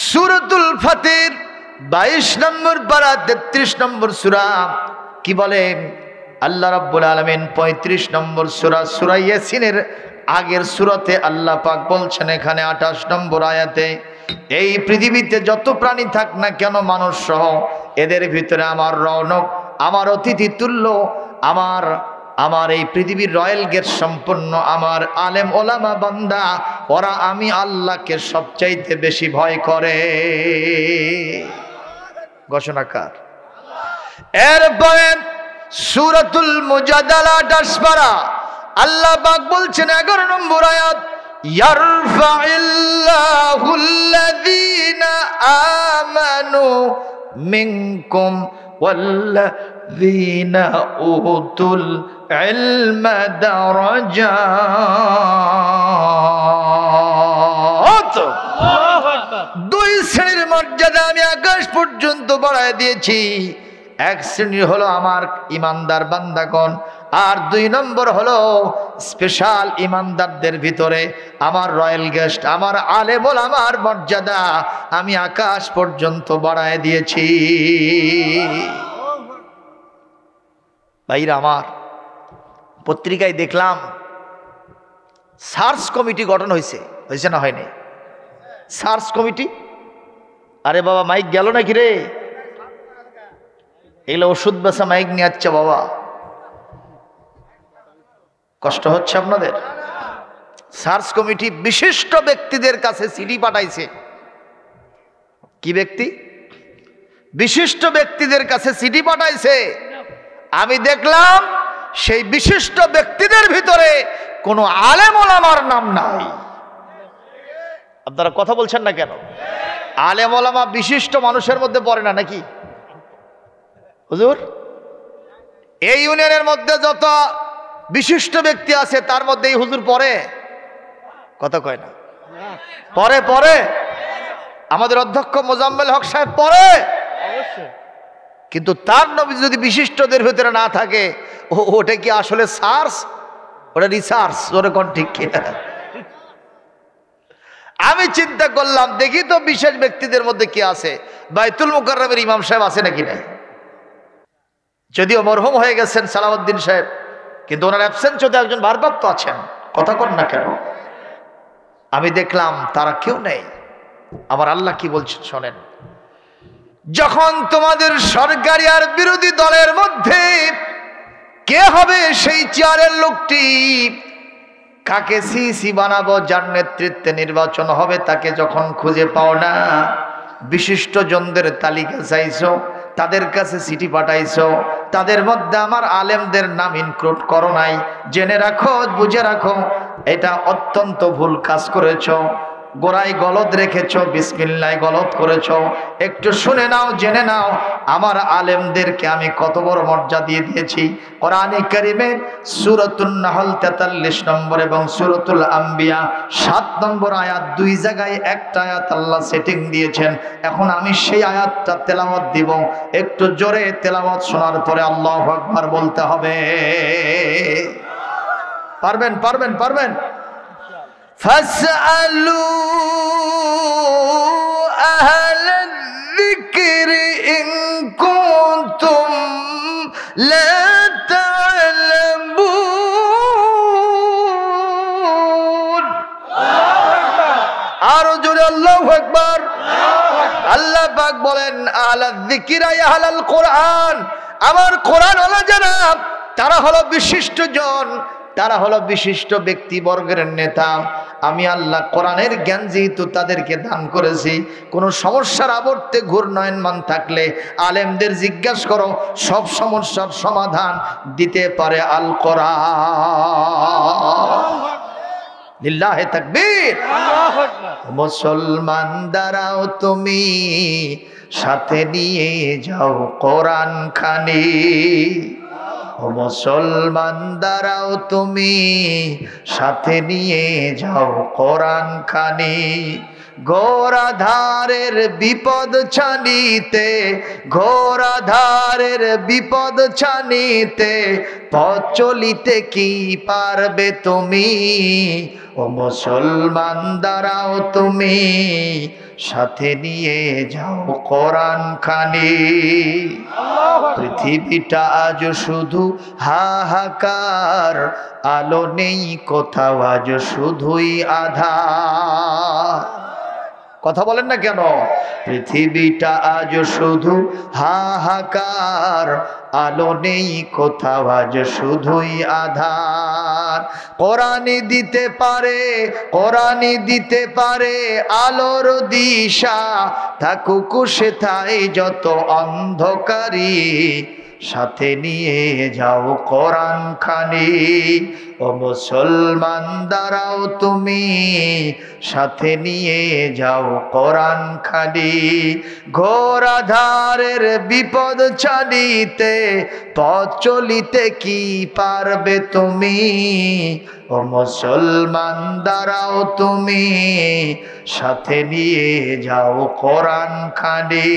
সূরাতুল ফাতির 22 নম্বর পারা 33 নম্বর সূরা কি বলে? আল্লাহ রাব্বুল আলামিন 35 নম্বর সূরা সূরা ইয়াসিনের আগের সূরাতে আল্লাহ পাক বলছেন, এখানে 28 নম্বর আয়াতে, এই পৃথিবীতে যত প্রাণী থাক না কেন, মানুষ সহ, এদের ভিতরে আমার রৌনক, আমার অতিথি তুল্য, আমার এই পৃথিবীর রয়্যাল গেট সম্পন্ন আমার আলেম ওলামা বান্দা, ওরা আমি আল্লাহকে সবচাইতে বেশি ভয় করে। ঘোষণাকার। এরপরে সূরাতুল মুজাদালা 28 পারা আল্লাহ পাক বলছেন 11 নম্বর আয়াত, ইয়ারফাইল্লাহুল্লাযীনা আমানু মিনকুম ওয়াল্লাযীনা উতুল ইলমা দারাজাত। দুই শ্রেণীর মর্যাদা আমি আকাশ পর্যন্ত বাড়ায় দিয়েছি। এক শ্রেণী হলো আমার ইমানদার বান্দাগণ, আর 2 নম্বর হলো স্পেশাল ইমানদারদের ভিতরে আমার রয়্যাল গেস্ট, আমার আলেম ওলামার মর্যাদা আমি আকাশ পর্যন্ত বাড়ায় দিয়েছি। ভাইরা আমার, পত্রিকায় দেখলাম সার্চ কমিটি গঠন হয়েছে না হয়নি? সার্চ কমিটি, আরে বাবা মাইক গেল নাকি রে? এগুলো ওষুধ বেচা মাইক নিয়ে যাচ্ছে বাবা, কষ্ট হচ্ছে আপনাদের। সার্চ কমিটি বিশিষ্ট ব্যক্তিদের কাছে চিঠি পাঠাইছে। কি ব্যক্তি? বিশিষ্ট ব্যক্তিদের কাছে চিঠি পাঠাইছে। আমি দেখলাম সেই বিশিষ্ট ব্যক্তিদের ভিতরে কোনো আলেম ওলামার নাম নাই। আপনারা কথা বলছেন না কেন? আলেম ওলামা বিশিষ্ট মানুষের মধ্যে পড়ে না নাকি হুজুর? এই ইউনিয়নের মধ্যে যত বিশিষ্ট ব্যক্তি আছে তার মধ্যে এই হুজুর পড়ে? কথা কয় না? পড়ে। আমাদের অধ্যক্ষ মোজাম্মেল হক সাহেব পড়ে। কিন্তু তার নবী যদি বিশিষ্টদের ভিতরে না থাকে, ওটা কি আসলে সার্চ, ওটা রিসার্চ, ওটা কোন ঠিক কিনা? আমি চিন্তা করলাম দেখি তো বিশেষ ব্যক্তিদের মধ্যে কি আছে। বাইতুল মুকাররমের ইমাম সাহেব আছে নাকি নাই? যদিও মরহুম হয়ে গেছেন সালাউদ্দিন সাহেব, কিন্তু ওনার অ্যাবসেন্স হতে একজন ভারপ্রাপ্ত আছেন। কথা কন না কেন? আমি দেখলাম তারা কেউ নেই। আমার আল্লাহ কি বলছেন শোনেন, যখন তোমাদের সরকারি আর বিরোধী দলের মধ্যে কে হবে সেই চেয়ারের লোকটি, কাকে সিসি বানাবো, যার নেতৃত্বে নির্বাচন হবে, তাকে যখন খুঁজে পাও না, বিশিষ্ট জনদের তালিকা চাইছো, তাদের কাছে চিঠি পাঠাইছো, তাদের মধ্যে আমার আলেমদের নাম ইনক্লুড করো নাই। জেনে রাখো, বুঝে রাখো, এটা অত্যন্ত ভুল কাজ করেছো। গোড়ায় গলদ রেখেছো, বিসমিল্লাহ গলদ করেছো। একটু শুনে নাও, জেনে নাও, আমার আলেমদেরকে আমি কত বড় মর্যাদা দিয়ে দিয়েছি। কোরআনে কারিমে সূরাতুন নাহল 43 নম্বর এবং সূরাতুল আম্বিয়া 7 নম্বর আয়াত, দুই জায়গায় একটা আয়াত আল্লাহ সেটিং দিয়েছেন। এখন আমি সেই আয়াতটা তেলাওয়াত দিব। একটু জোরে তেলাওয়াত শোনার পরে আল্লাহু আকবার বলতে হবে। পারবেন পারবেন পারবেন? فاسألوا أهل الذكر إن كنتم لا تعلمون أرجو الله أكبر আল্লাহ পাক বলেন আহলাল যিকির আই আহলাল কোরআন, আমার কোরআন ওয়ালা যারা, তারা হলো বিশিষ্ট জন, তারা হলো বিশিষ্ট ব্যক্তিবর্গের নেতা। আমি আল্লাহ কোরআনের জ্ঞান যেহেতু তাদেরকে দান করেছি, কোনো সমস্যার আবর্তে ঘূর্ণয়মান থাকলে আলেমদের জিজ্ঞাসা করো, সব সমস্যার সমাধান দিতে পারে আল কোরআন। লিল্লাহে তাকবীর। মুসলমান দাঁড়াও তুমি, সাথে নিয়ে যাও কোরআন খানি। ও মুসলমান দাঁড়াও তুমি, সাথে নিয়ে যাও কোরআন খানি। ঘোরাধারের বিপদ ছানিতে, ঘোরাধারের বিপদ ছানিতে, পথ চলিতে কি পারবে তুমি? ও মুসলমান দাঁড়াও তুমি, সাথে নিয়ে যাও কোরআন খানি। পৃথিবীটা আজ শুধু হাহাকার, আলো নেই কোথাও, আজ শুধুই আধার। কথা বলেন না কেন? পৃথিবীটা আজ শুধু হাহাকার, আলো নেই কোথাও, আজ শুধুই আধার। কোরআনই দিতে পারে, কোরআনই দিতে পারে আলোর দিশা, থাকুক সেথায় যত অন্ধকারী, সাথে নিয়ে যাও কোরআন খানি। ও মুসলমান দাঁড়াও তুমি, সাথে নিয়ে যাও কোরআন খানি। ঘোরাধারের বিপদ ছাড়িতে, পথ চলিতে কি পারবে তুমি? ও মুসলমান দাঁড়াও তুমি, সাথে নিয়ে যাও কোরআন খানি।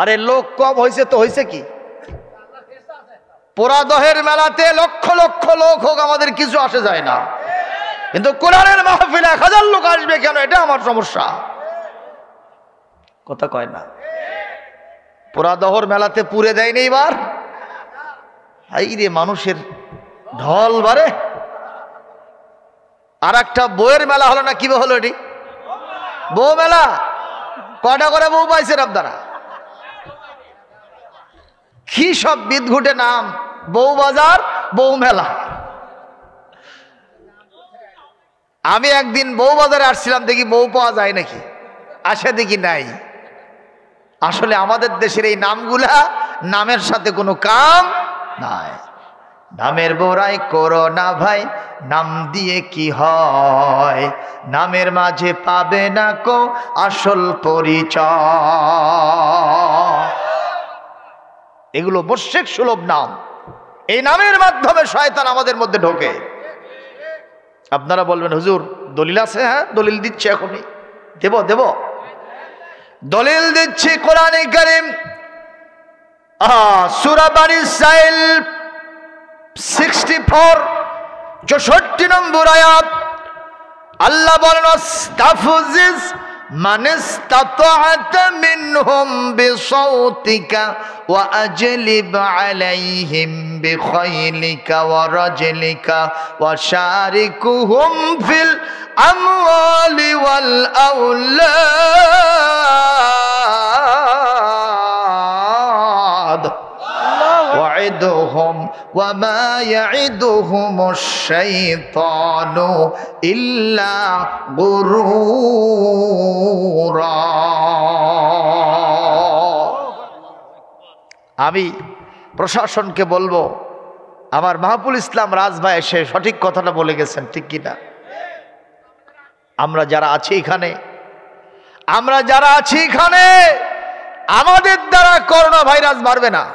আরে লোক কম হয়েছে তো হয়েছে কি? পোড়াদহের মেলাতে লক্ষ লক্ষ লোক হোক, আমাদের কিছু আসে যায় না, কিন্তু কোরআনের মাহফিলে 1000 লোক আসবে কেন, এটা আমার সমস্যা। কথা কয় না? পোড়াদহর মেলাতে পুড়ে দেয়নি এবার? হাই রে, মানুষের ঢল বারে। আর একটা বইয়ের মেলা হলো না, কি হলো এটি? বউ মেলা। কয়টা করে বউ পাইছেন আপনারা? কি সব বিদঘুটে নাম, বউ বাজার, বউ মেলা। আমি একদিন বউ বাজারে আসছিলাম, দেখি বউ পাওয়া যায় নাকি, আসে দেখি নাই। আসলে আমাদের দেশের এই নামগুলা, নামের সাথে কোনো কাম নাই। নামের বোরাই করো না ভাই, নাম দিয়ে কি হয়, নামের মাঝে পাবে না কো আসল পরিচয়। এগুলো মুশরিক সুলভ নাম। এই নামের মাধ্যমে শয়তান আমাদের মধ্যে ঢোকে। আপনারা বলবেন হুজুর দলিল আছে? হ্যাঁ, দলিল দিচ্ছে, এখনই দেব দেব। দলিল দিচ্ছি কোরআনে কারীম সূরা বনী ইসরাঈল 64 নম্বর আয়াত আল্লাহ বলেন আস্তাফজিজ মান ইসতাতা'তা মিনহুম বিসাউতিকা ওয়া আজলিব আলাইহিম বিখাইলিকা ওয়া রাজলিকা ওয়া শারিকুহুম ফিল আমওয়ালি ওয়াল আওলাদ وعدهم وما يعدهم الشيطان إلا غرورا আমি প্রশাসনকে বলবো আমার মাহবুল ইসলাম রাজ ভাই এসে সঠিক কথাটা বলে গেছেন, ঠিক কিনা? আমরা যারা আছি এখানে আমাদের দ্বারা করোনা ভাইরাস বাড়বে না।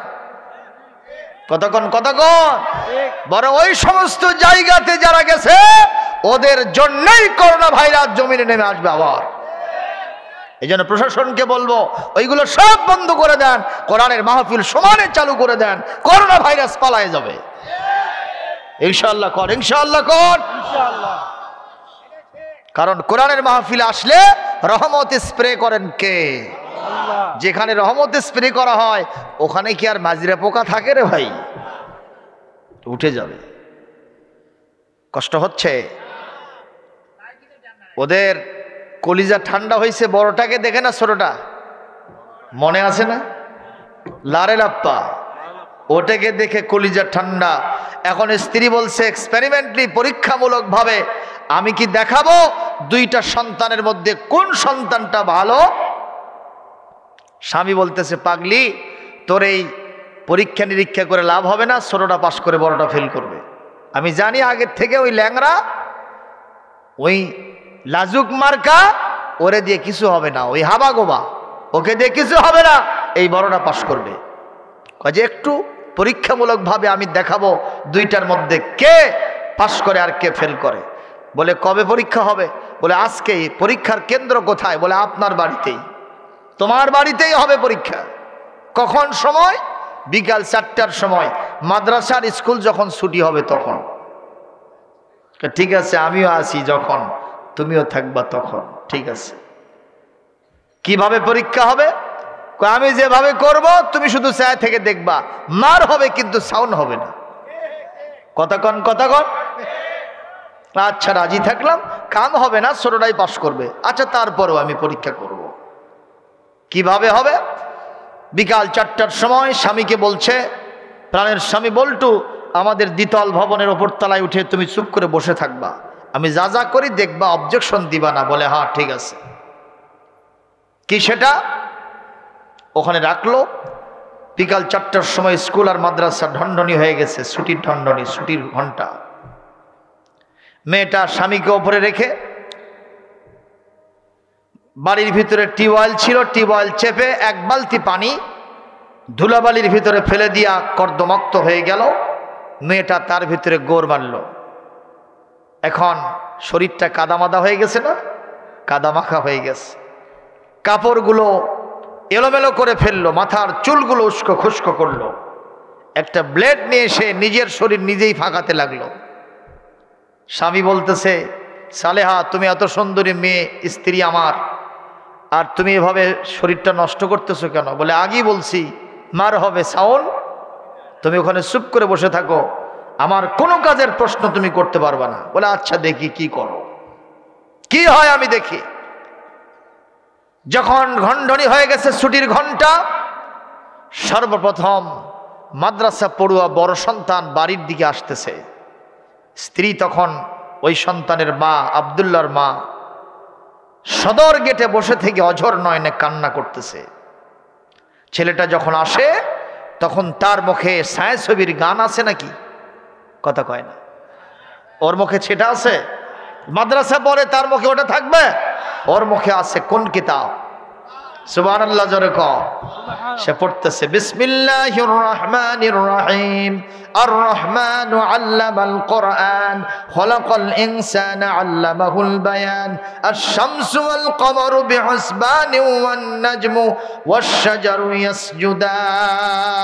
কতক্ষণ বরং ওই সমস্ত জায়গাতে যারা গেছে ওদের জন্যই করোনা ভাইরাস জমিনে নেমে আসবে আবার। এই জন্য প্রশাসনকে বলবো ওইগুলো সব বন্ধ করে দেন, কোরআনের মাহফিল সমানে চালু করে দেন, করোনা ভাইরাস পালায় যাবে ইনশাআল্লাহ। ইনশাআল্লাহ। কারণ কোরআনের মাহফিল আসলে রহমত স্প্রে করেন কে? যেখানে রহমত স্প্রে করা হয় ওখানে কি আর মাজরা পোকা থাকে রে ভাই? উঠে যাবে। কষ্ট হচ্ছে ওদের, কলিজা ঠান্ডা হয়েছে। বড়টাকে দেখে না ছোটটা, মনে আছে না? লারে লাপ্পা, ওটাকে দেখে কলিজা ঠান্ডা। এখন স্ত্রী বলছে এক্সপেরিমেন্টলি, পরীক্ষামূলক ভাবে আমি কি দেখাবো দুইটা সন্তানের মধ্যে কোন সন্তানটা ভালো। স্বামী বলতেছে পাগলি, তোর এই পরীক্ষা নিরীক্ষা করে লাভ হবে না, ছোটটা পাস করে বড়টা ফেল করবে। আমি জানি আগের থেকে ওই ল্যাংরা, ওই লাজুক মার্কা, ওরে দিয়ে কিছু হবে না, ওই হাবা গোবা, ওকে দিয়ে কিছু হবে না, এই বড়টা পাস করবে। কাজে একটু পরীক্ষামূলকভাবে আমি দেখাবো দুইটার মধ্যে কে পাস করে আর কে ফেল করে। বলে কবে পরীক্ষা হবে? বলে আজকেই। পরীক্ষার কেন্দ্র কোথায়? বলে আপনার বাড়িতেই, তোমার বাড়িতেই হবে পরীক্ষা। কখন সময়? বিকাল 4টার সময়, মাদ্রাসার স্কুল যখন ছুটি হবে তখন। ঠিক আছে, আমিও আছি যখন, তুমিও থাকবা তখন। ঠিক আছে। কিভাবে পরীক্ষা হবে? আমি যেভাবে করব তুমি শুধু ছায়া থেকে দেখবা, মার হবে কিন্তু সাউন্ড হবে না। কতক্ষণ? আচ্ছা রাজি থাকলাম, কাম হবে না, ছোটটাই পাস করবে। আচ্ছা তারপরেও আমি পরীক্ষা করব। কিভাবে হবে? বিকাল 4টার সময় স্বামীকে বলছে, প্রাণের স্বামী বল্টু, আমাদের দ্বিতল ভবনের ওপর তলায় উঠে তুমি চুপ করে বসে থাকবা, আমি যা যা করি দেখবা, অবজেকশন দিবা না। বলে হ্যাঁ ঠিক আছে। কি সেটা? ওখানে রাখলো। বিকাল 4টার সময় স্কুল আর মাদ্রাসা ঢনঢনি হয়ে গেছে, ছুটির ঢনঢনি, ছুটির ঘন্টা। মেয়েটা স্বামীকে ওপরে রেখে বাড়ির ভিতরে টিউবওয়েল ছিল, টিউবওয়েল চেপে এক বালতি পানি ধুলাবালির ভিতরে ফেলে দিয়া কর্দমাক্ত হয়ে গেল। মেয়েটা তার ভিতরে গোড় মারল। এখন শরীরটা কাদামাদা হয়ে গেছে না, কাদামাখা হয়ে গেছে। কাপড়গুলো এলোমেলো করে ফেললো, মাথার চুলগুলো উস্কো খুস্কো করলো। একটা ব্লেড নিয়ে সে নিজের শরীর নিজেই ফাঁকাতে লাগলো। স্বামী বলতেছে, সালেহা তুমি এত সুন্দরী মেয়ে, স্ত্রী আমার, আর তুমি এভাবে শরীরটা নষ্ট করতেছো কেন? বলে আগেই বলছি মার হবে সাউন্ড, তুমি ওখানে চুপ করে বসে থাকো, আমার কোনো কাজের প্রশ্ন তুমি করতে পারবা না। বলে আচ্ছা দেখি কি করো, কি হয় আমি দেখি। যখন ঘন্টনি হয়ে গেছে ছুটির ঘন্টা, সর্বপ্রথম মাদ্রাসা পড়ুয়া বড় সন্তান বাড়ির দিকে আসতেছে। স্ত্রী তখন ওই সন্তানের মা, আব্দুল্লাহর মা, সদর গেটে বসে থেকে অঝর নয়নে কান্না করতেছে। ছেলেটা যখন আসে তখন তার মুখে ছায়াছবির গান আছে নাকি? কথা কয় না। ওর মুখে সেটা আছে? মাদ্রাসা পড়ে তার মুখে ওটা থাকবে? ওর মুখে আছে কোন কিতাব? সুবহানাল্লাহ জোরে কও। সে পড়তেছে বিসমিল্লাহির রহমানির রহিম আর রহমানু আল্লামাল কোরআন খলাকাল ইনসানা আল্লামাহুল বায়ান আশ-শামসু ওয়াল কমারু বিহুসবানি ওয়ান নাজমু ওয়াশ শাজারু ইয়াসজুদান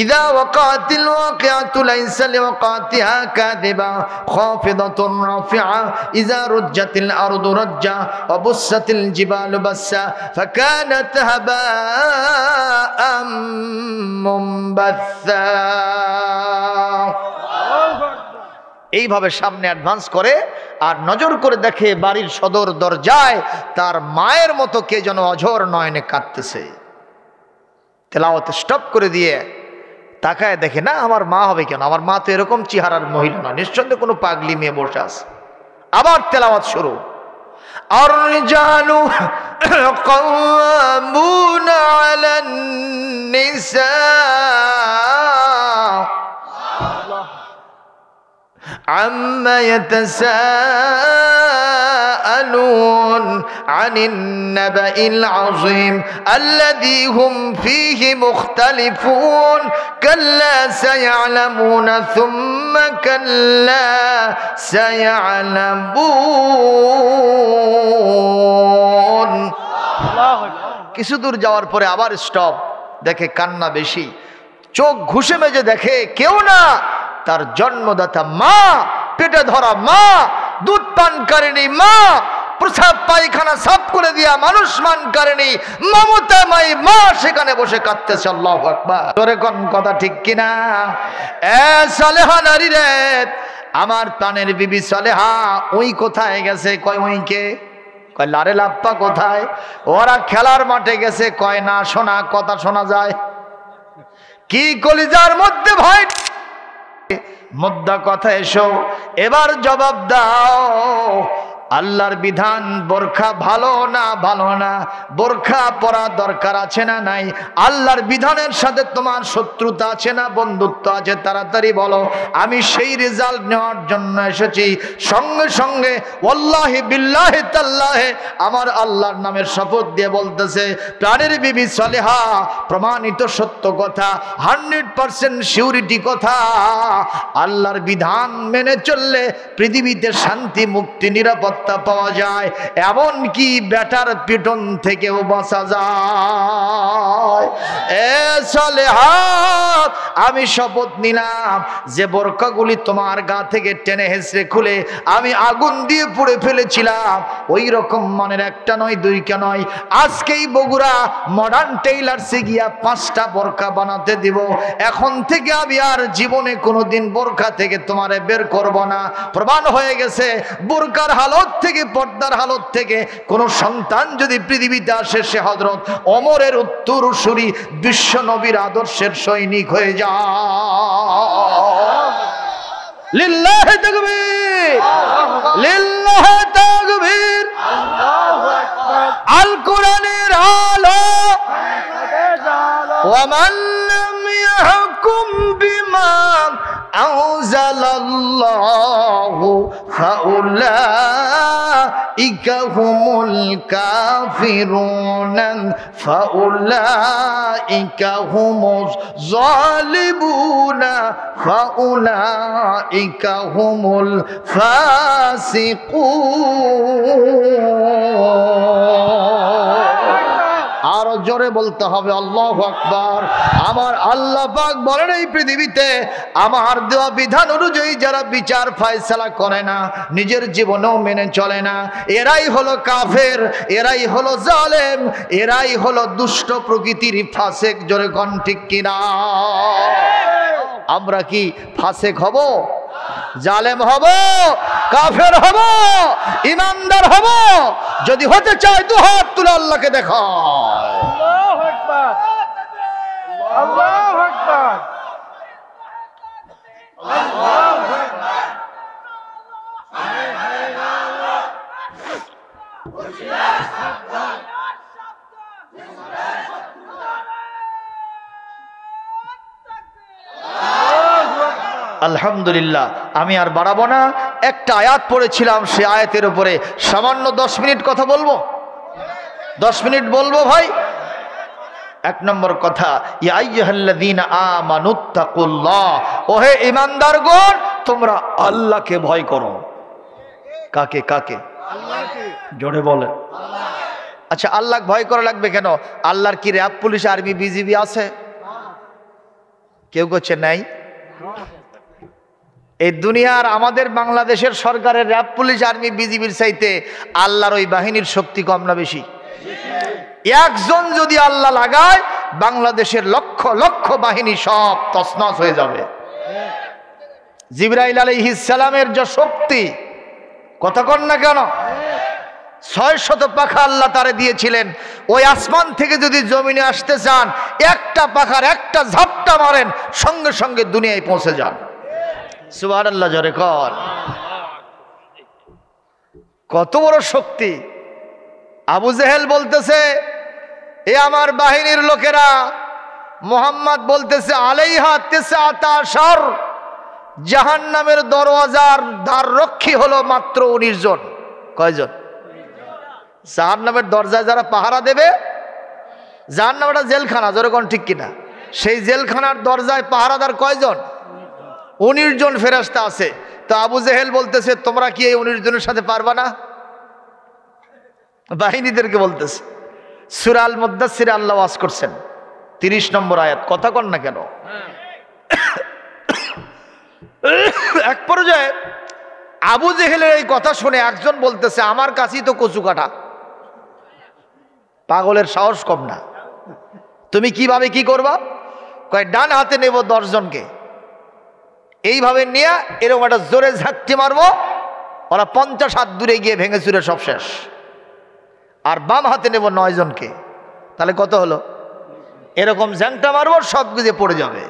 إذا وقعت الواقعة ليس لوقعتها كاذبة خافضة رافعة إذا رجت الأرض رجا وبست الجبال بسا فكانت هباء منبثا এইভাবে সামনে অ্যাডভান্স করে আর নজর করে দেখে বাড়ির সদর দরজায় তার মায়ের মতো কে যেন অঝোর নয়নে কাঁদতেছে। তেলাওয়াত স্টপ করে দিয়ে তাকায় দেখে, না আমার মা হবে কেন, আমার মা তো এরকম চেহারার মহিলা না, নিঃসন্দেহে কোনো পাগলি মেয়ে বসে আছে। আবার তেলাওয়াত শুরু, আর-রিজালু কাওয়ামুনা আলান নিসা আম্মা ইয়াতাসাআলুন আনিন নাবাইল আযীম আল্লাযী হুম ফীহি মুখতালিফুন কাল্লা সায়ালামুনা সুম্মা কাল্লা সায়ালামুন। কিছু দূর যাওয়ার পরে আবার স্টপ, দেখে কান্না বেশি, চোখ ঘুষে মেজে দেখে কেউ না, তার জন্মদাতা মা, পেটে ধরা মা, দুধ পানকারিণী মা, প্রসাব পায়খানা সাফ করে দিয়া মানুষ মানকারিণী মমতাময়ী মা সেখানে বসে কাঁদতেছে। আল্লাহু আকবার। তোরে কোন কথা ঠিক কিনা? এ সালেহা নারী রে, আমার প্রাণের বিবি সালেহা ওই কোথায় গেছে? কয় ওইকে। কয় লারে লাপ্পা কোথায়? ওরা খেলার মাঠে গেছে। কয় না শোনা কথা শোনা যায় কি কলিজার মধ্যে ভয় মুদ্দা কথা, এসো এবার জবাব দাও। আল্লাহর বিধান বোরখা ভালো না ভালো না, বোরখা পরা দরকার আছে না নাই? আল্লাহর বিধানের সাথে তোমার শত্রুতা আছে না বন্ধুত্ব আছে? তাড়াতাড়ি বলো, আমি সেই রেজাল্ট নেওয়ার জন্য এসেছি। সঙ্গে সঙ্গে ওয়াল্লাহি বিল্লাহি তাল্লাহি, আমার আল্লাহর নামের শপথ দিয়ে বলতেছে, প্রাণের বিবি সালেহা প্রমাণিত সত্য কথা, 100% সিউরিটি কথা। আল্লাহর বিধান মেনে চললে পৃথিবীতে শান্তি মুক্তি নিরাপত্তা পাওয়া যায়, এমন কি বেটার পিটন থেকেও বাঁচা যায়। এ সালেহা, আমি শপথ নিলাম যে বোরকাগুলি তোমার গা থেকে টেনে হেসড়ে খুলে আমি আগুন দিয়ে পুড়ে ফেলেছিলাম, ওই রকম মানের একটা নয় দুইটা নয়, আজকেই বগুড়া মডার্ন টেইলার্সে গিয়া 5টা বোরকা বানাতে দিব। এখন থেকে আমি আর জীবনে কোনোদিন বোরকা থেকে তোমারে বের করব না। প্রমাণ হয়ে গেছে, বোরকার হালত থেকে, পর্দার হালত থেকে কোন সন্তান যদি পৃথিবীতে আসে, সে হযরত ওমরের উত্তরসূরি বিশ্ব নবীর আদর্শের সৈনিক হয়ে যায়। লিল্লাহি তাকবীর, লিল্লাহি তাকবীর। আল্লাহু আকবার। আল কোরআনের আলো, ওয়া মান লাম ইয়াহকুম বিমা আনজালাল্লাহু ফাউলাইকা হুমুল কাফিরুন ফাউলাইকা হুমুজ জালিমুন ফাউলাইকা হুমুল ফাসিকুন। আরো জোরে বলতে হবে আল্লাহু আকবার। আমার আল্লাহ পাক বলেন, এই পৃথিবীতে আমার দেওয়া বিধান অনুযায়ী যারা বিচার ফয়সালা করে না, নিজের জীবনেও মেনে চলে না, এরাই হলো কাফের, এরাই হলো জালেম, এরাই হলো দুষ্ট প্রকৃতির ফাসেক। জোরে কোন ঠিক কিনা? আমরা কি ফাসেক হব, জালেম হব, কাফের হব, ইমানদার হব? যদি হতে চায় তো হাত তুলে আল্লাহকে দেখা। আল্লাহু আকবার, আল্লাহু আকবার, আল্লাহু আকবার। আলহামদুলিল্লাহ, আমি আর বাড়াবো না। একটা আয়াত পড়েছিলাম, সে আয়াতের উপরে সামান্য 10 মিনিট কথা বলবো। 10 মিনিট বলবো ভাই। এক নম্বর কথা, ইয়া আইয়ুহাল্লাযীনা আমানুত্তাকুল্লাহ, ওহে ঈমানদারগণ তোমরা আল্লাহকে ভয় করো। কাকে কাকে? আল্লাহকে। জোরে বলেন। আচ্ছা, আল্লাহ ভয় করা লাগবে কেন? আল্লাহর কি র‍্যাব, পুলিশ, আর্মি, বিজিবি আছে? কেউ করছে নাই। এই দুনিয়ার আমাদের বাংলাদেশের সরকারের র‍্যাব, পুলিশ, আর্মি, বিজিবির চাইতে আল্লাহর ওই বাহিনীর শক্তি কম না বেশি? একজন যদি আল্লাহ লাগায়, বাংলাদেশের লক্ষ লক্ষ বাহিনী সব তছনছ হয়ে যাবে। জিবরাইল আলাইহিস সালামের যে শক্তি, কথা কন না কেন? 600 পাখা আল্লাহ তারে দিয়েছিলেন। ওই আসমান থেকে যদি জমিনে আসতে চান, একটা পাখার একটা ঝাপটা মারেন, সঙ্গে সঙ্গে দুনিয়ায় পৌঁছে যান। সুবহানাল্লাহ, জোরে কর। কত বড় শক্তি! আবু জেহেল বলতেছে, এ আমার বাহিনীর লোকেরা, মুহাম্মদ বলতেছে আলাইহা 19 জাহান্নামের দরওয়াজার দ্বার রক্ষী হলো মাত্র 19 জন। কয়জন? জাহান্নামের দরজায় যারা পাহারা দেবে, জাহান্নামটা জেলখানা, জোরে কোন ঠিক কিনা? সেই জেলখানার দরজায় পাহারাদার কয়জন? 19 জন ফেরেশতা আছে। তো আবু জেহেল বলতেছে, তোমরা কি এই 19 জনের সাথে পারবা না? বাহিনীদেরকে বলতেছে। সূরা আল মুদ্দাসসিরে আল্লাহ ওয়াজ করছেন 30 নম্বর আয়াত। কথা কন না কেন? এক পর্যায়ে আবু জেহেলের এই কথা শুনে একজন বলতেছে, আমার কাছেই তো কচু কাটা। পাগলের সাহস কম না। তুমি কিভাবে কি করবা? কয়, ডান হাতে নেব 10 জনকে, এইভাবে নিয়ে এরকম একটা জোরে ঝাঁকটি মারবো, ওরা 50 হাত দূরে গিয়ে ভেঙে চুরে সব শেষ। আর বাম হাতে নেব 9 জনকে, তাহলে কত হলো? এরকম ঝাঁকটা মারবো, সব গুজে পড়ে যাবে।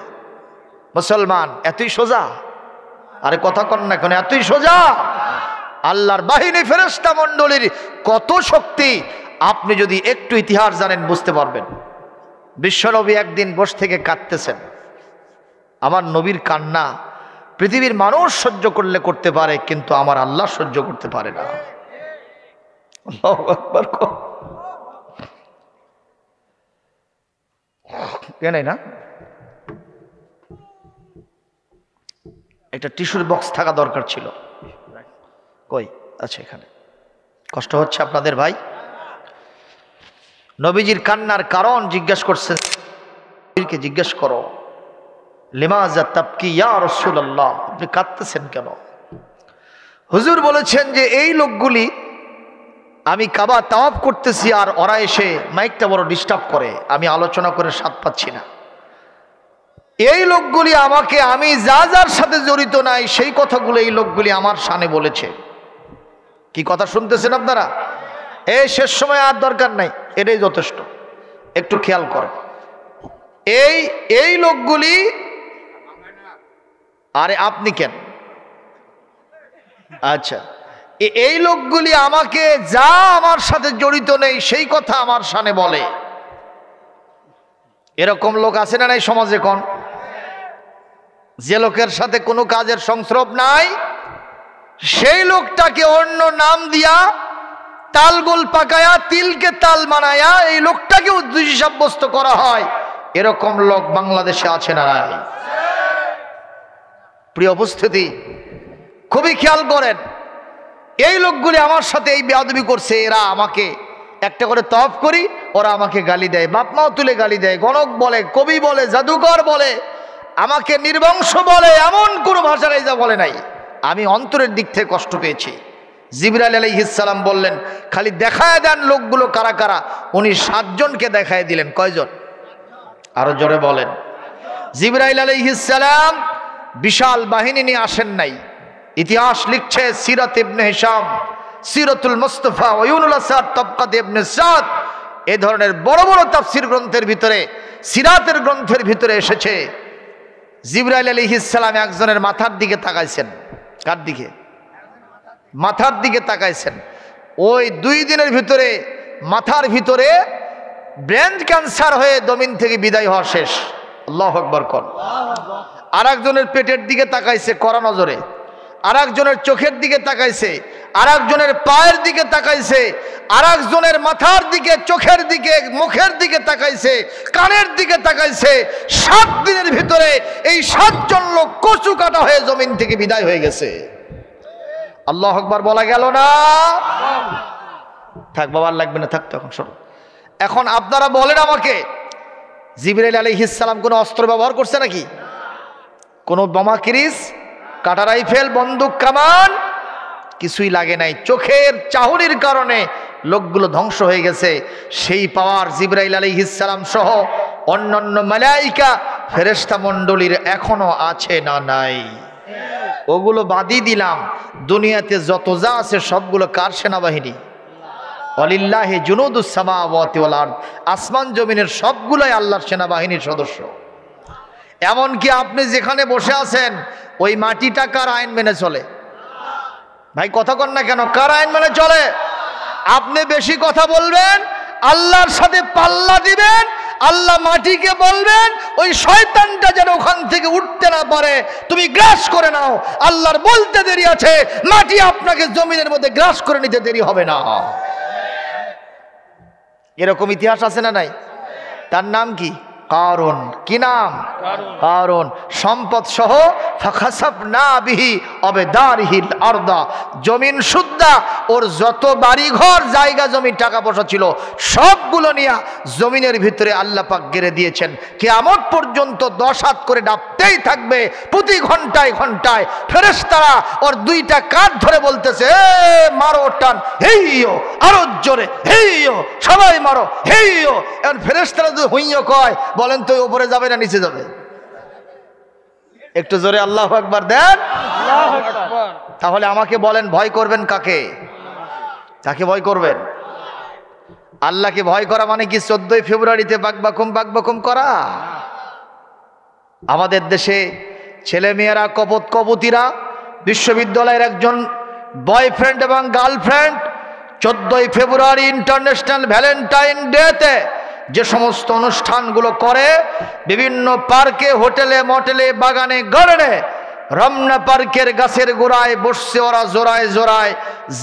মুসলমান এতই সোজা? আরে কথা কন না কেন? এতই সোজা? আল্লাহর বাহিনী, ফেরেশতা মণ্ডলীর কত শক্তি, আপনি যদি একটু ইতিহাস জানেন বুঝতে পারবেন। বিশ্বনবী একদিন বসে থেকে কাঁদতেছেন। আমার নবীর কান্না পৃথিবীর মানুষ সহ্য করলে করতে পারে, কিন্তু আমার আল্লাহ সহ্য করতে পারে না। আল্লাহু আকবার। কেন না একটা টিস্যুর বক্স থাকা দরকার ছিল। কই? আচ্ছা, এখানে। কষ্ট হচ্ছে আপনাদের ভাই? নবীজির কান্নার কারণ জিজ্ঞাসা করছেন। জিজ্ঞেস করো, লিমাযা তাবকি ইয়া রাসূলুল্লাহ, আপনি কাঁদতেছেন কেন? হুজুর বলেছেন যে এই লোকগুলি, আমি কাবা তাওয়াফ করতেছি আর ওরা এসে মাইকটা বড় ডিস্টার্ব করে, আমি আলোচনা করে স্বাদ পাচ্ছি না। এই লোকগুলি আমাকে, আমি যা যার সাথে জড়িত নাই সেই কথাগুলো এই লোকগুলি আমার শানে বলেছে। কি কথা শুনতেছেন আপনারা? এই শেষ সময় আর দরকার নাই, এটাই যথেষ্ট। একটু খেয়াল করেন, এই লোকগুলি, আরে আপনি কেন? আচ্ছা, এই লোকগুলি আমাকে যা আমার সাথে জড়িত নেই সেই কথা আমার শানে বলে। এরকম লোক আছে না নাই সমাজে? কোন যে লোকের সাথে কোনো কাজের সংস্রব নাই, সেই লোকটাকে অন্য নাম দিয়া, তালগোল পাকায়া, তিলকে তাল মানায়া এই লোকটাকে দোষী সাব্যস্ত করা হয়। এরকম লোক বাংলাদেশে আছে না নাই? প্রিয় উপস্থিতি, খুবই খেয়াল করেন। এই লোকগুলি আমার সাথে এই বেয়াদবি করছে। এরা আমাকে একটা করে তওয়াফ করি, ওরা আমাকে গালি দেয়, বাপমাও তুলে গালি দেয়, গণক বলে, কবি বলে, জাদুকর বলে, আমাকে নির্বংশ বলে, এমন কোনো ভাষার এই যা বলে নাই। আমি অন্তরের দিক থেকে কষ্ট পেয়েছি। জিবরাইল আলাইহিস সালাম বললেন, খালি দেখায় দেন লোকগুলো কারা কারা। উনি 7 জনকে দেখায় দিলেন। কয়জন? আরো জোরে বলেন। জিবরাইল আলাইহিস সালাম বিশাল বাহিনী নিয়ে আসেন নাই। ইতিহাস লিখছে সিরাত ইবনে হিশাম, সিরাতুল মুস্তাফা, ওয়ায়ুনুল আসাদ, তাবকাত ইবনে সাদ, এই ধরনের বড় বড় তাফসীর গ্রন্থের ভিতরে, সিরাতের গ্রন্থের ভিতরে এসেছে জিবরাইল আলাইহিস সালাম একজনের মাথার দিকে তাকাইছেন। কার দিকে? মাথার দিকে তাকাইছেন। ওই 2 দিনের ভিতরে মাথার ভিতরে ব্রেন ক্যান্সার হয়ে জমিন থেকে বিদায় হওয়া শেষ। আল্লাহু আকবার কর। আর একজনের পেটের দিকে তাকাইছে কড়া নজরে, আর একজনের চোখের দিকে তাকাইছে, আর একজনের পায়ের দিকে তাকাইছে, আর একজনের মাথার দিকে, চোখের দিকে, মুখের দিকে তাকাইছে, কানের দিকে তাকাইছে। 7 দিনের ভিতরে এই 7 জন লোক কচু কাটা হয়ে জমিন থেকে বিদায় হয়ে গেছে। আল্লাহু আকবার বলা গেল না? থাক বাবা, আর লাগবে না, থাক। তখন শোনো, এখন আপনারা বলেন আমাকে, জিবরাইল আলাইহিস সালাম কোনো অস্ত্র ব্যবহার করছে নাকি? কোনো বোমা, কিরিস, কাটা রাইফেল, বন্দুক, কামান কিছুই লাগে নাই। চোখের চাহনির কারণে লোকগুলো ধ্বংস হয়ে গেছে। সেই পাওয়ার জিবরাইল আলাইহিস সালাম সহ অন্যান্য মালাইকা ফেরেশতা মণ্ডলীর এখনো আছে না নাই? ওগুলো বাদই দিলাম, দুনিয়াতে যত যা আছে সবগুলো কার সেনাবাহিনী? ওয়ালিল্লাহি জুনুদুস সামাওয়াতি ওয়াল আরদ। আসমান জমিনের সবগুলোই আল্লাহর সেনাবাহিনীর সদস্য। এমনকি আপনি যেখানে বসে আছেন ওই মাটিটা কার আইন মেনে চলে? ভাই কথা কন না কেন? কার আইন মেনে চলে? আপনি বেশি কথা বলবেন, আল্লাহর সাথে পাল্লা দিবেন, আল্লাহ মাটিকে বলবেন ওই শয়তানটা যেন ওখান থেকে উঠতে না পারে, তুমি গ্রাস করে নাও। আল্লাহর বলতে দেরি আছে, মাটি আপনাকে জমিনের মধ্যে গ্রাস করে নিতে দেরি হবে না। এরকম ইতিহাস আছে না নাই? তার নাম কি? কারুন। কি নাম? কারুন। সম্পদ সহ ফাখাসাফনা বিহি আবদারিহিল আরদা, জমিন সুদ্ধা ওর যত বাড়ি ঘর, জায়গা জমি, টাকা পয়সা ছিল সবগুলো নিয়ে জমিনের ভিতরে আল্লাহ পাক গেড়ে দিয়েছেন। কিয়ামত পর্যন্ত 10 হাত করে ডাবতেই থাকবে, প্রতি ঘন্টায় ঘন্টায়। ফেরেশতারা ওর 2টা কাঁধ ধরে বলতেছে, এ মারো টান, হেইও, আরো জোরে, হেইও, সবাই মারো, হেইও। এখন ফেরেশতারা যদি হইও কয়, বলেন তো উপরে যাবে না নিচে যাবে? একটু জোরে আল্লাহু আকবার দেন। তাহলে আমাকে বলেন, ভয় করবেন কাকে? কাকে ভয় করবেন? আল্লাহকে ভয় করা মানে কি 14ই ফেব্রুয়ারিতে বাকবাকুম করা? আমাদের দেশে ছেলেমেয়েরা, কবুতিরা, বিশ্ববিদ্যালয়ের একজন বয়ফ্রেন্ড এবং গার্লফ্রেন্ড 14ই ফেব্রুয়ারি ইন্টারন্যাশনাল ভ্যালেন্টাইন ডেতে যে সমস্ত অনুষ্ঠানগুলো করে, বিভিন্ন পার্কে, হোটেলে, মোটেলে, বাগানে, গার্ডেনে, রমনা পার্কের গাছের গোড়ায় বসছে ওরা জোড়ায় জোড়ায়,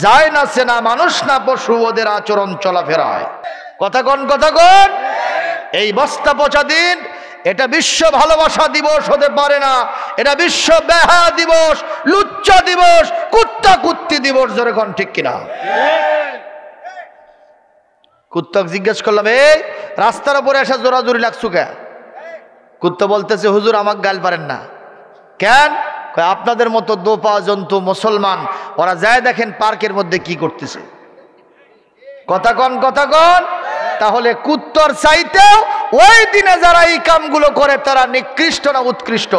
যায় না সেনা মানুষ না পশু, ওদের আচরণ চলাফেরায়। কথা কন, কথা কন। এই বস্তা পচা দিন, এটা বিশ্ব ভালোবাসা দিবস হতে পারে না, এটা বিশ্ব বেহা দিবস, লুচ্চা দিবস, কুত্তা কুত্তি দিবস। জোরে কন ঠিক কিনা? কুত্তক জিজ্ঞেস করলাম, এই রাস্তার উপরে এসে জোরাজুরি লাগছো কে? কুত্তা বলতেছে, হুজুর আমাকে গাল পারেন না। কেন? আপনাদের মতো দোপা জন্তু মুসলমান ওরা যায় দেখেন পার্কের মধ্যে কি করতেছে। কথা কন, কথা কন। তাহলে কুত্তর চাইতেও ওই দিনে যারা এই কামগুলো করে তারা নিকৃষ্ট না উৎকৃষ্ট?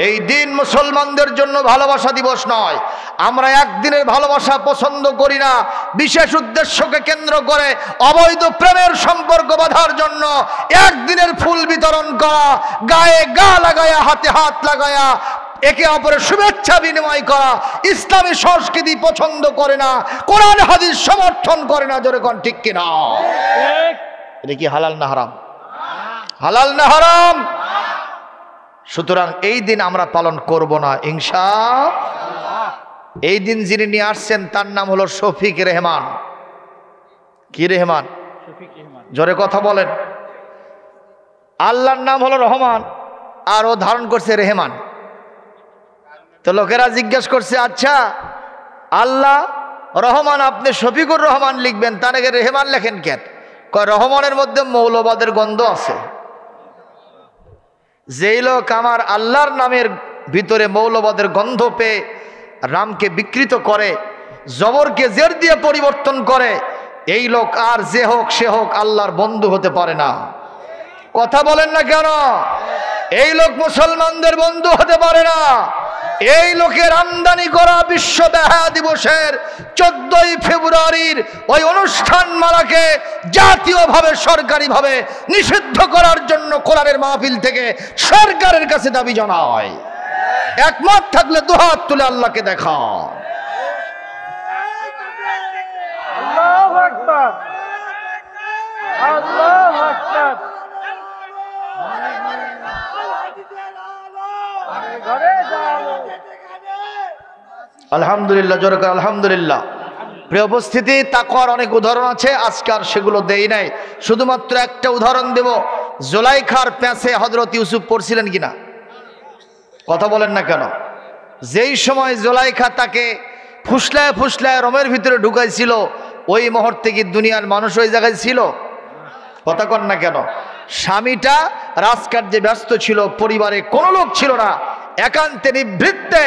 এই দিন মুসলমানদের জন্য ভালোবাসা দিবস নয়। আমরা একদিনের ভালোবাসা পছন্দ করি না। বিশেষ উদ্দেশ্যকে কেন্দ্র করে অবৈধ প্রেমের সম্পর্ক বাঁধার জন্য একদিনের ফুল বিতরণ করা, গায়ে গা লাগায়া, হাতে হাত লাগায়া একে অপরের শুভেচ্ছা বিনিময় করা ইসলামী সংস্কৃতি পছন্দ করে না, কোরআন হাদিস সমর্থন করে না। জোরে কোন ঠিক কিনা? এটা কি হালাল না হারাম? হালাল না হারাম? সুতরাং এই দিন আমরা পালন করব না ইনশাআল্লাহ। এই দিন যিনি নিয়ে আসছেন তার নাম হলো শফিক রেহমান। কি রেহমান? জোরে কথা বলেন। আল্লাহর নাম হলো রহমান, আর ও ধারণ করছে রেহমান। তো লোকেরা জিজ্ঞেস করছে, আচ্ছা আল্লাহ রহমান, আপনি শফিকুর রহমান লিখবেন, তার আগে রেহমান লেখেন কেন? কয় রহমানের মধ্যে মৌলবাদের গন্ধ আছে। যেই লোক আমার আল্লাহর নামের ভিতরে মৌলবাদের গন্ধ পেয়ে রামকে বিকৃত করে, জবরকে জের দিয়ে পরিবর্তন করে, এই লোক আর যে হোক সে হোক আল্লাহর বন্ধু হতে পারে না। কথা বলেন না কেন? এই লোক মুসলমানদের বন্ধু হতে পারে না। এই লোকের আমদানি করা বিশ্ব বেহা দিবসের 14ই ফেব্রুয়ারির ওই অনুষ্ঠান মালাকে জাতীয়ভাবে, সরকারিভাবে নিষিদ্ধ করার জন্য কোরআনের মাহফিল থেকে সরকারের কাছে দাবি জানায়। একমত থাকলে দুহাত তুলে আল্লাহকে দেখা। আল্লাহু আকবার, আল্লাহু আকবার। আলহামদুলিল্লাহ, জোরে করে আলহামদুলিল্লাহ। প্রিয় উপস্থিতি, তাকওয়ার অনেক উদাহরণ আছে, আজকে আর সেগুলো দেই নাই, শুধুমাত্র একটা উদাহরণ দেব। জুলাইখার প্যাঁচে হযরত ইউসুফ পড়ছিলেন কিনা? কথা বলেন না কেন? যেই সময় জুলাইখা তাকে ফুসলায় ফুসলায় রমের ভিতরে ঢুকাইছিল, ওই মুহূর্তে কি দুনিয়ার মানুষ ওই জায়গায় ছিল? কথা কন না কেন? স্বামীটা রাজকার্যে ব্যস্ত ছিল, পরিবারে কোনো লোক ছিল না, একান্তে নিভৃতে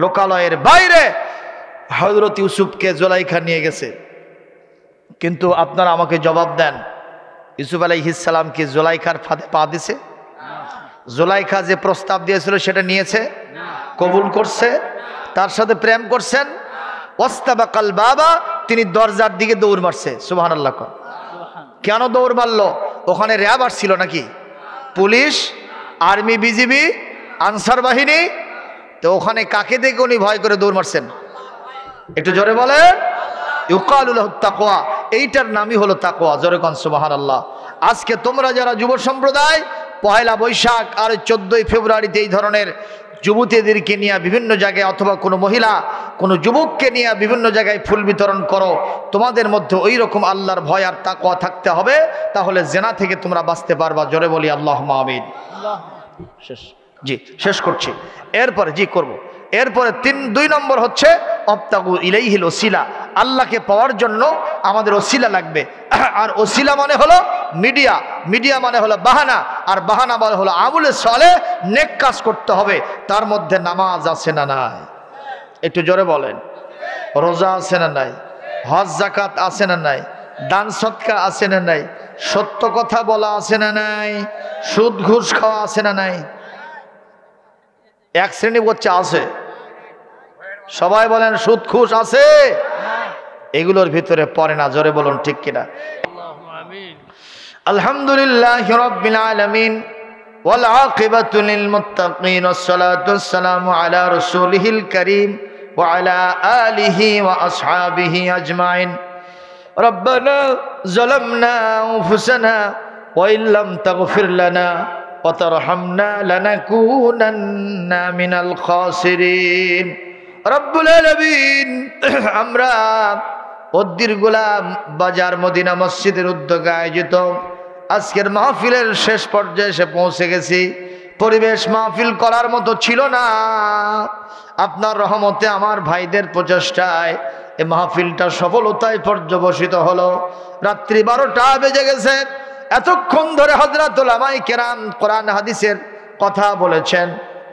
লোকালয়ের বাইরে হযরত ইউসুফকে জুলাইখা নিয়ে গেছে। কিন্তু আপনারা আমাকে জবাব দেন, ইউসুফ আলাইহিস সালাম কি জুলাইখার ফাঁদে পা দিছে? জুলাইখা যে প্রস্তাব দিয়েছিল সেটা নিয়েছে, কবুল করছে, তার সাথে প্রেম করছেন। ওয়াস্তাবাকাল বাবা, তিনি দরজার দিকে দৌড় মারছে। সুবহানাল্লাহ। কেন দৌড় মারলো? ওখানে র্যাব আসছিল নাকি? পুলিশ, আর্মি, বিজিবি, আনসার বাহিনী। তো ওখানে কাকে দেখে উনি ভয় করে দৌড় মারছেন? একটু জোরে বলেন। ইউকালু লাহু তাকওয়া, এইটার নামই হলো তাকওয়া। জোরে কোন সুবহানাল্লাহ। আজকে তোমরা যারা যুব সম্প্রদায় পহেলা বৈশাখ আর 14ই ফেব্রুয়ারিতে এই ধরনের যুবতীদেরকে নিয়ে বিভিন্ন জায়গায়, অথবা কোনো মহিলা কোনো যুবককে নিয়ে বিভিন্ন জায়গায় ফুল বিতরণ করো, তোমাদের মধ্যে ওই রকম আল্লাহর ভয় আর তাকওয়া থাকতে হবে, তাহলে জেনা থেকে তোমরা বাঁচতে পারবা। জোরে বলি আল্লাহুম্মা আমিন। শেষ, জি শেষ করছি। এরপরে জি করব। এরপরে 2 নম্বর হচ্ছে অবতাগু ইলাইহিল ওসিলা, আল্লাহকে পাওয়ার জন্য আমাদের ওসিলা লাগবে। আর ওসিলা মানে হলো মিডিয়া, মিডিয়া মানে হলো বাহানা, আর বাহানা মানে হলো আমলে সালেহ, নেক কাজ করতে হবে। তার মধ্যে নামাজ আছে না নাই? একটু জোরে বলেন। রোজা আছে না নাই? হজ যাকাত আছে না নাই? দান সদকা আছে না নাই? সত্য কথা বলা আছে না নাই? সুদ ঘুষ খাওয়া আছে না নাই? এক শ্রেণী বলছে আছে। সবাই বলেন সুদ ঘুষ আছে, এগুলোর ভিতরে পড়ে না। জোরে বলুন ঠিক কিনা? আলহামদুলিল্লাহি রাব্বিল আলামিন ওয়াল আকিবাতু লিল মুত্তাকিন ওয়াসসালাতু ওয়াসসালামু আলা রাসূলিহিল কারীম ওয়া আলা আলিহি ওয়া আসহাবিহি আজমাইন। রব্বানা যালামনা আনফুসানা ওয়া ইল্লাম তাগফির লানা ওয়া তারহামনা লানাকুনান্না মিনাল খাসিরিন। রব্বুল আলামিন, আমরা উদ্দির গোলাম বাজার মদিনা মসজিদের উদ্যোগে আয়োজিত আজকের মাহফিলের শেষ পর্যায়ে এসে পৌঁছে গেছি। পরিবেশ মাহফিল করার মতো ছিল না, আপনার রহমতে, আমার ভাইদের প্রচেষ্টায় এই মাহফিলটা সফলতায় পর্যবসিত হলো। রাত্রি 12টা বেজে গেছে। এতক্ষণ ধরে হযরত উলামায়ে কেরাম কোরআন হাদিসের কথা বলেছেন।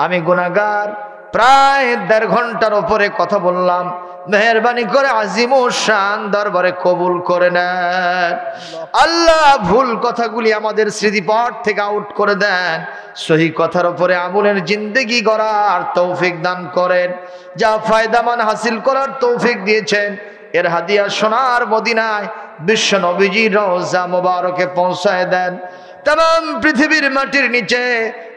আমি গুনাহগার, প্রায় 1.5 ঘন্টার উপরে কথা বললাম। মেহেরবানি করে আজিমুশ শান দরবারে কবুল করে নেন আল্লাহ। ভুল কথাগুলি আমাদের স্মৃতিপট থেকে আউট করে দেন। সহি কথার উপরে আমলের জিন্দেগি গড়ার তৌফিক দান করেন। যা ফায়দামান হাসিল করার তৌফিক দিয়েছেন, এর হাদিয়া সোনার মদিনায় বিশ্ব নবীজির রওজা মোবারকে পৌঁছায় দেন। तमाम पृथिवीर माटिर नीचे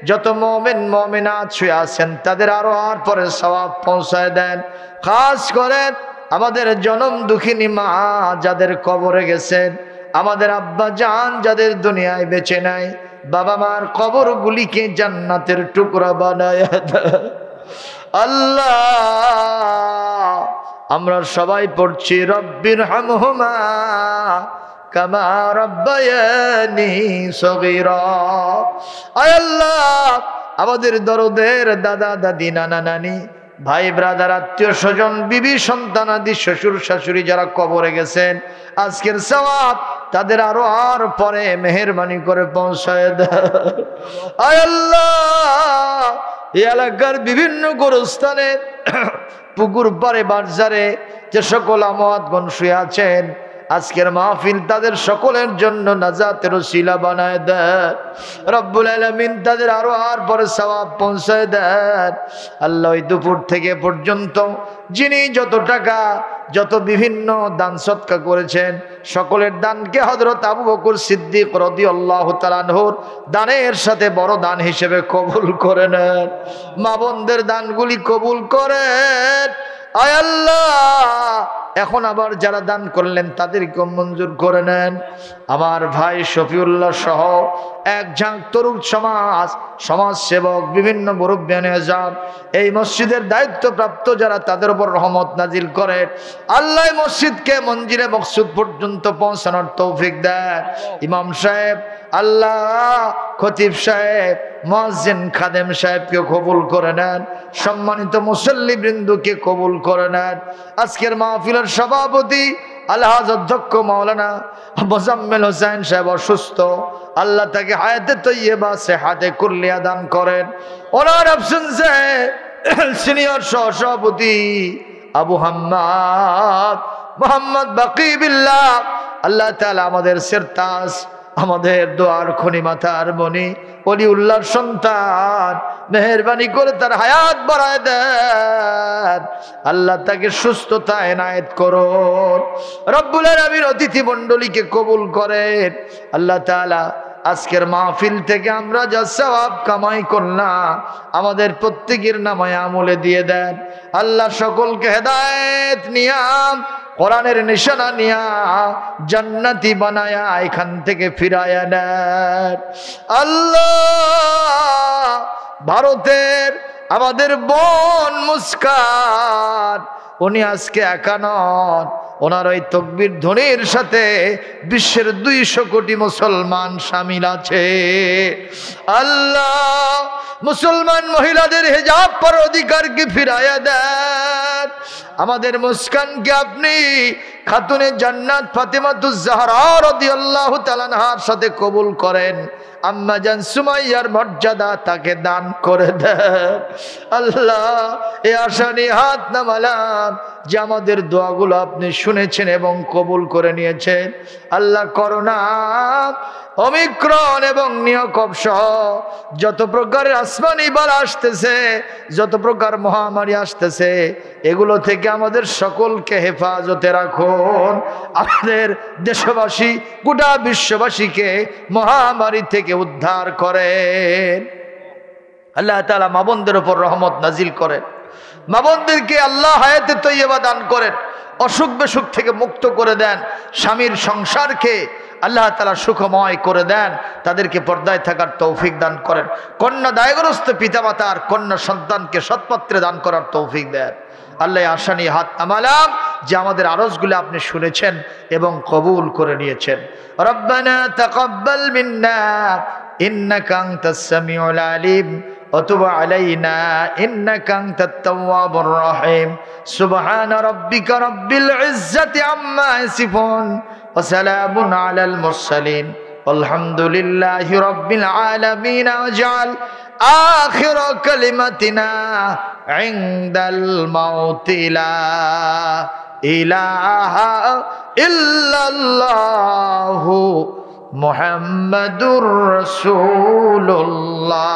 যত মুমিন মুমিনাত শুয়ে আছেন তাদের আরো আর পরে সওয়াব পৌঁছায় দেন। খাস করে আমাদের জনম দুঃখিনী মা যাদের কবরে গেছেন, আমাদের আব্বা জান যাদের দুনিয়ায় বেঁচে নাই, বাবা মার কবরগুলিকে জান্নাতের টুকরা বানায় দেন আল্লাহ। আমরা সবাই পড়ছি রব্বির হামহুমা কামা রব্বায়ানি সগীরা। আয় আল্লাহ, আমাদের দরদের দাদা দাদি নানা নানি ভাই ব্রাদার আত্মীয় স্বজন বিবি সন্তান আদি শ্বশুর শাশুড়ি যারা কবরে গেছেন, আজকের সওয়াব তাদের আরো আর পরে মেহেরবানি করে পৌঁছায় দেয়। আয় আল্লাহ, এই এলাকার বিভিন্ন গোরস্থানে পুকুর পারে বাজারে যে সকল আমওয়াতগণ শুয়ে আছেন, আজকের মাহফিল তাদের সকলের জন্য নাজাতের ওসিলা বানায় দেন রব্বুল আলামিন। তাদের আরো আর পরে সওয়াব পৌঁছায় দেন আল্লাহ। ওই দুপুর থেকে পর্যন্ত যিনি যত টাকা যত বিভিন্ন দান সদকা করেছেন, সকলের দানকে হযরত আবু বকর সিদ্দিক রাদিয়াল্লাহু তাআলা আনহুর দানের সাথে বড় দান হিসেবে কবুল করে নেন। মা বোনদের দানগুলি কবুল করেন আয় আল্লাহ, এখন আবার যারা দান করলেন তাদেরকে মঞ্জুর করে নেন। আমার ভাই শফিউল্লাহ সহ এক ঝাঁক তরুণ সমাজ সেবক, বিভিন্ন মুরব্বিয়ানে আযাব, এই মসজিদের দায়িত্বপ্রাপ্ত যারা, তাদের উপর রহমত নাজিল করেন। আল্লাহ মসজিদকে মঞ্জিলে মকসুদ পর্যন্ত পৌঁছানোর তৌফিক দেন। ইমাম সাহেব, আল্লাহ খতিব সাহেব, মুয়াজ্জিন খাদেম সাহেবকে কবুল করে নেন। সম্মানিত মুসল্লি বৃন্দকে কবুল করে নেন। আজকের মাহফিলের সভাপতি আলহাজ অধ্যক্ষ মাওলানা মোজাম্মেল হোসেন সাহেব অসুস্থ, আল্লাহ তাকে হায়াতে তৈয়বা সেহাতে কুল্লিয়া দান করেন। ওনার অ্যাবসেন্সে সিনিয়র সহসভাপতি আবু হাম্মাদ মোহাম্মদ বাকি বিল্লাহ, আল্লাহ তাআলা আমাদের সেরতাজ, আমাদের দোয়ার খনি মাথার মনি ওলিউল্লাহর সন্তান, মেহেরবানি করে তার হায়াত বাড়ায় দেন। আল্লাহ তাকে সুস্থতা এনায়েত করুন। রব্বুল আলামিন অতিথি মণ্ডলীকে কবুল করেন। আল্লাহ তাআলা আজকের মাহফিল থেকে আমরা যা সওয়াব কামাই করলাম আমাদের প্রত্যেকের নামায় আমলে দিয়ে দেন। আল্লাহ সকলকে হেদায়েত নিয়াম কোরআনের নিশানা নিয়া জান্নাতি বানায়া এখান থেকে ফিরায়া নেন। আল্লাহ ভারতের আমাদের বোন মুস্কান, উনি আজকে একা নন, ওনার ওই তকবীর ধ্বনির সাথে বিশ্বের 200 কোটি মুসলমান শামিল আছে। আল্লাহ মুসলমান মহিলাদের হিজাব পর অধিকারকে ফিরাইয়া দেন। আমাদের মুস্কানকে আপনি খাতুনে জান্নাত ফাতেমাতুজ জাহরা রাদিয়াল্লাহু তাআলা আনহার সাথে কবুল করেন। আম্মা জান সুমাইয়ার মর্যাদা তাকে দান করে দেন। আল্লাহ এই আশা নিয়ে হাত নামালাম যে আমাদের দোয়াগুলো আপনি শুনেছেন এবং কবুল করে নিয়েছেন। আল্লাহ করোনা, ওমিক্রন এবং নিয়কব সহ যত প্রকারের আসমানি বালা আসতেছে, যত প্রকার মহামারী আসতেছে, এগুলো থেকে আমাদের সকলকে হেফাজতে রাখুন। আমাদের দেশবাসী, গোটা বিশ্ববাসীকে মহামারী থেকে উদ্ধার করেন। আল্লাহ তাআলা মা বোনদের উপর রহমত নাজিল করেন। মা বোনদেরকে আল্লাহ হায়াতে তৈয়বা দান করেন, অসুখ বিসুখ থেকে মুক্ত করে দেন। স্বামীর সংসারকে আল্লাহ তাআলা সুখময় করে দেন, তাদেরকে পর্দায় থাকার তৌফিক দান করেন। কন্যা দায়গ্রস্ত পিতামাতার কন্যা সন্তানকে সৎপাত্রে দান করার তৌফিক দেন। আল্লাহ আশা নিয়ে হাত নামালাম যে আমাদের আরজগুলো আপনি শুনেছেন এবং কবুল করে নিয়েছেন। রব্বানা তাকাব্বাল মিন্না ইন্নাকা আনতাস সামিউল আলিম وتب علينا إنك أنت التواب الرحيم سبحان ربك رب العزة عما يصفون وسلام على المرسلين والحمد لله رب العالمين واجعل آخر كلمتنا عند الموت لا إله إلا الله محمد رسول الله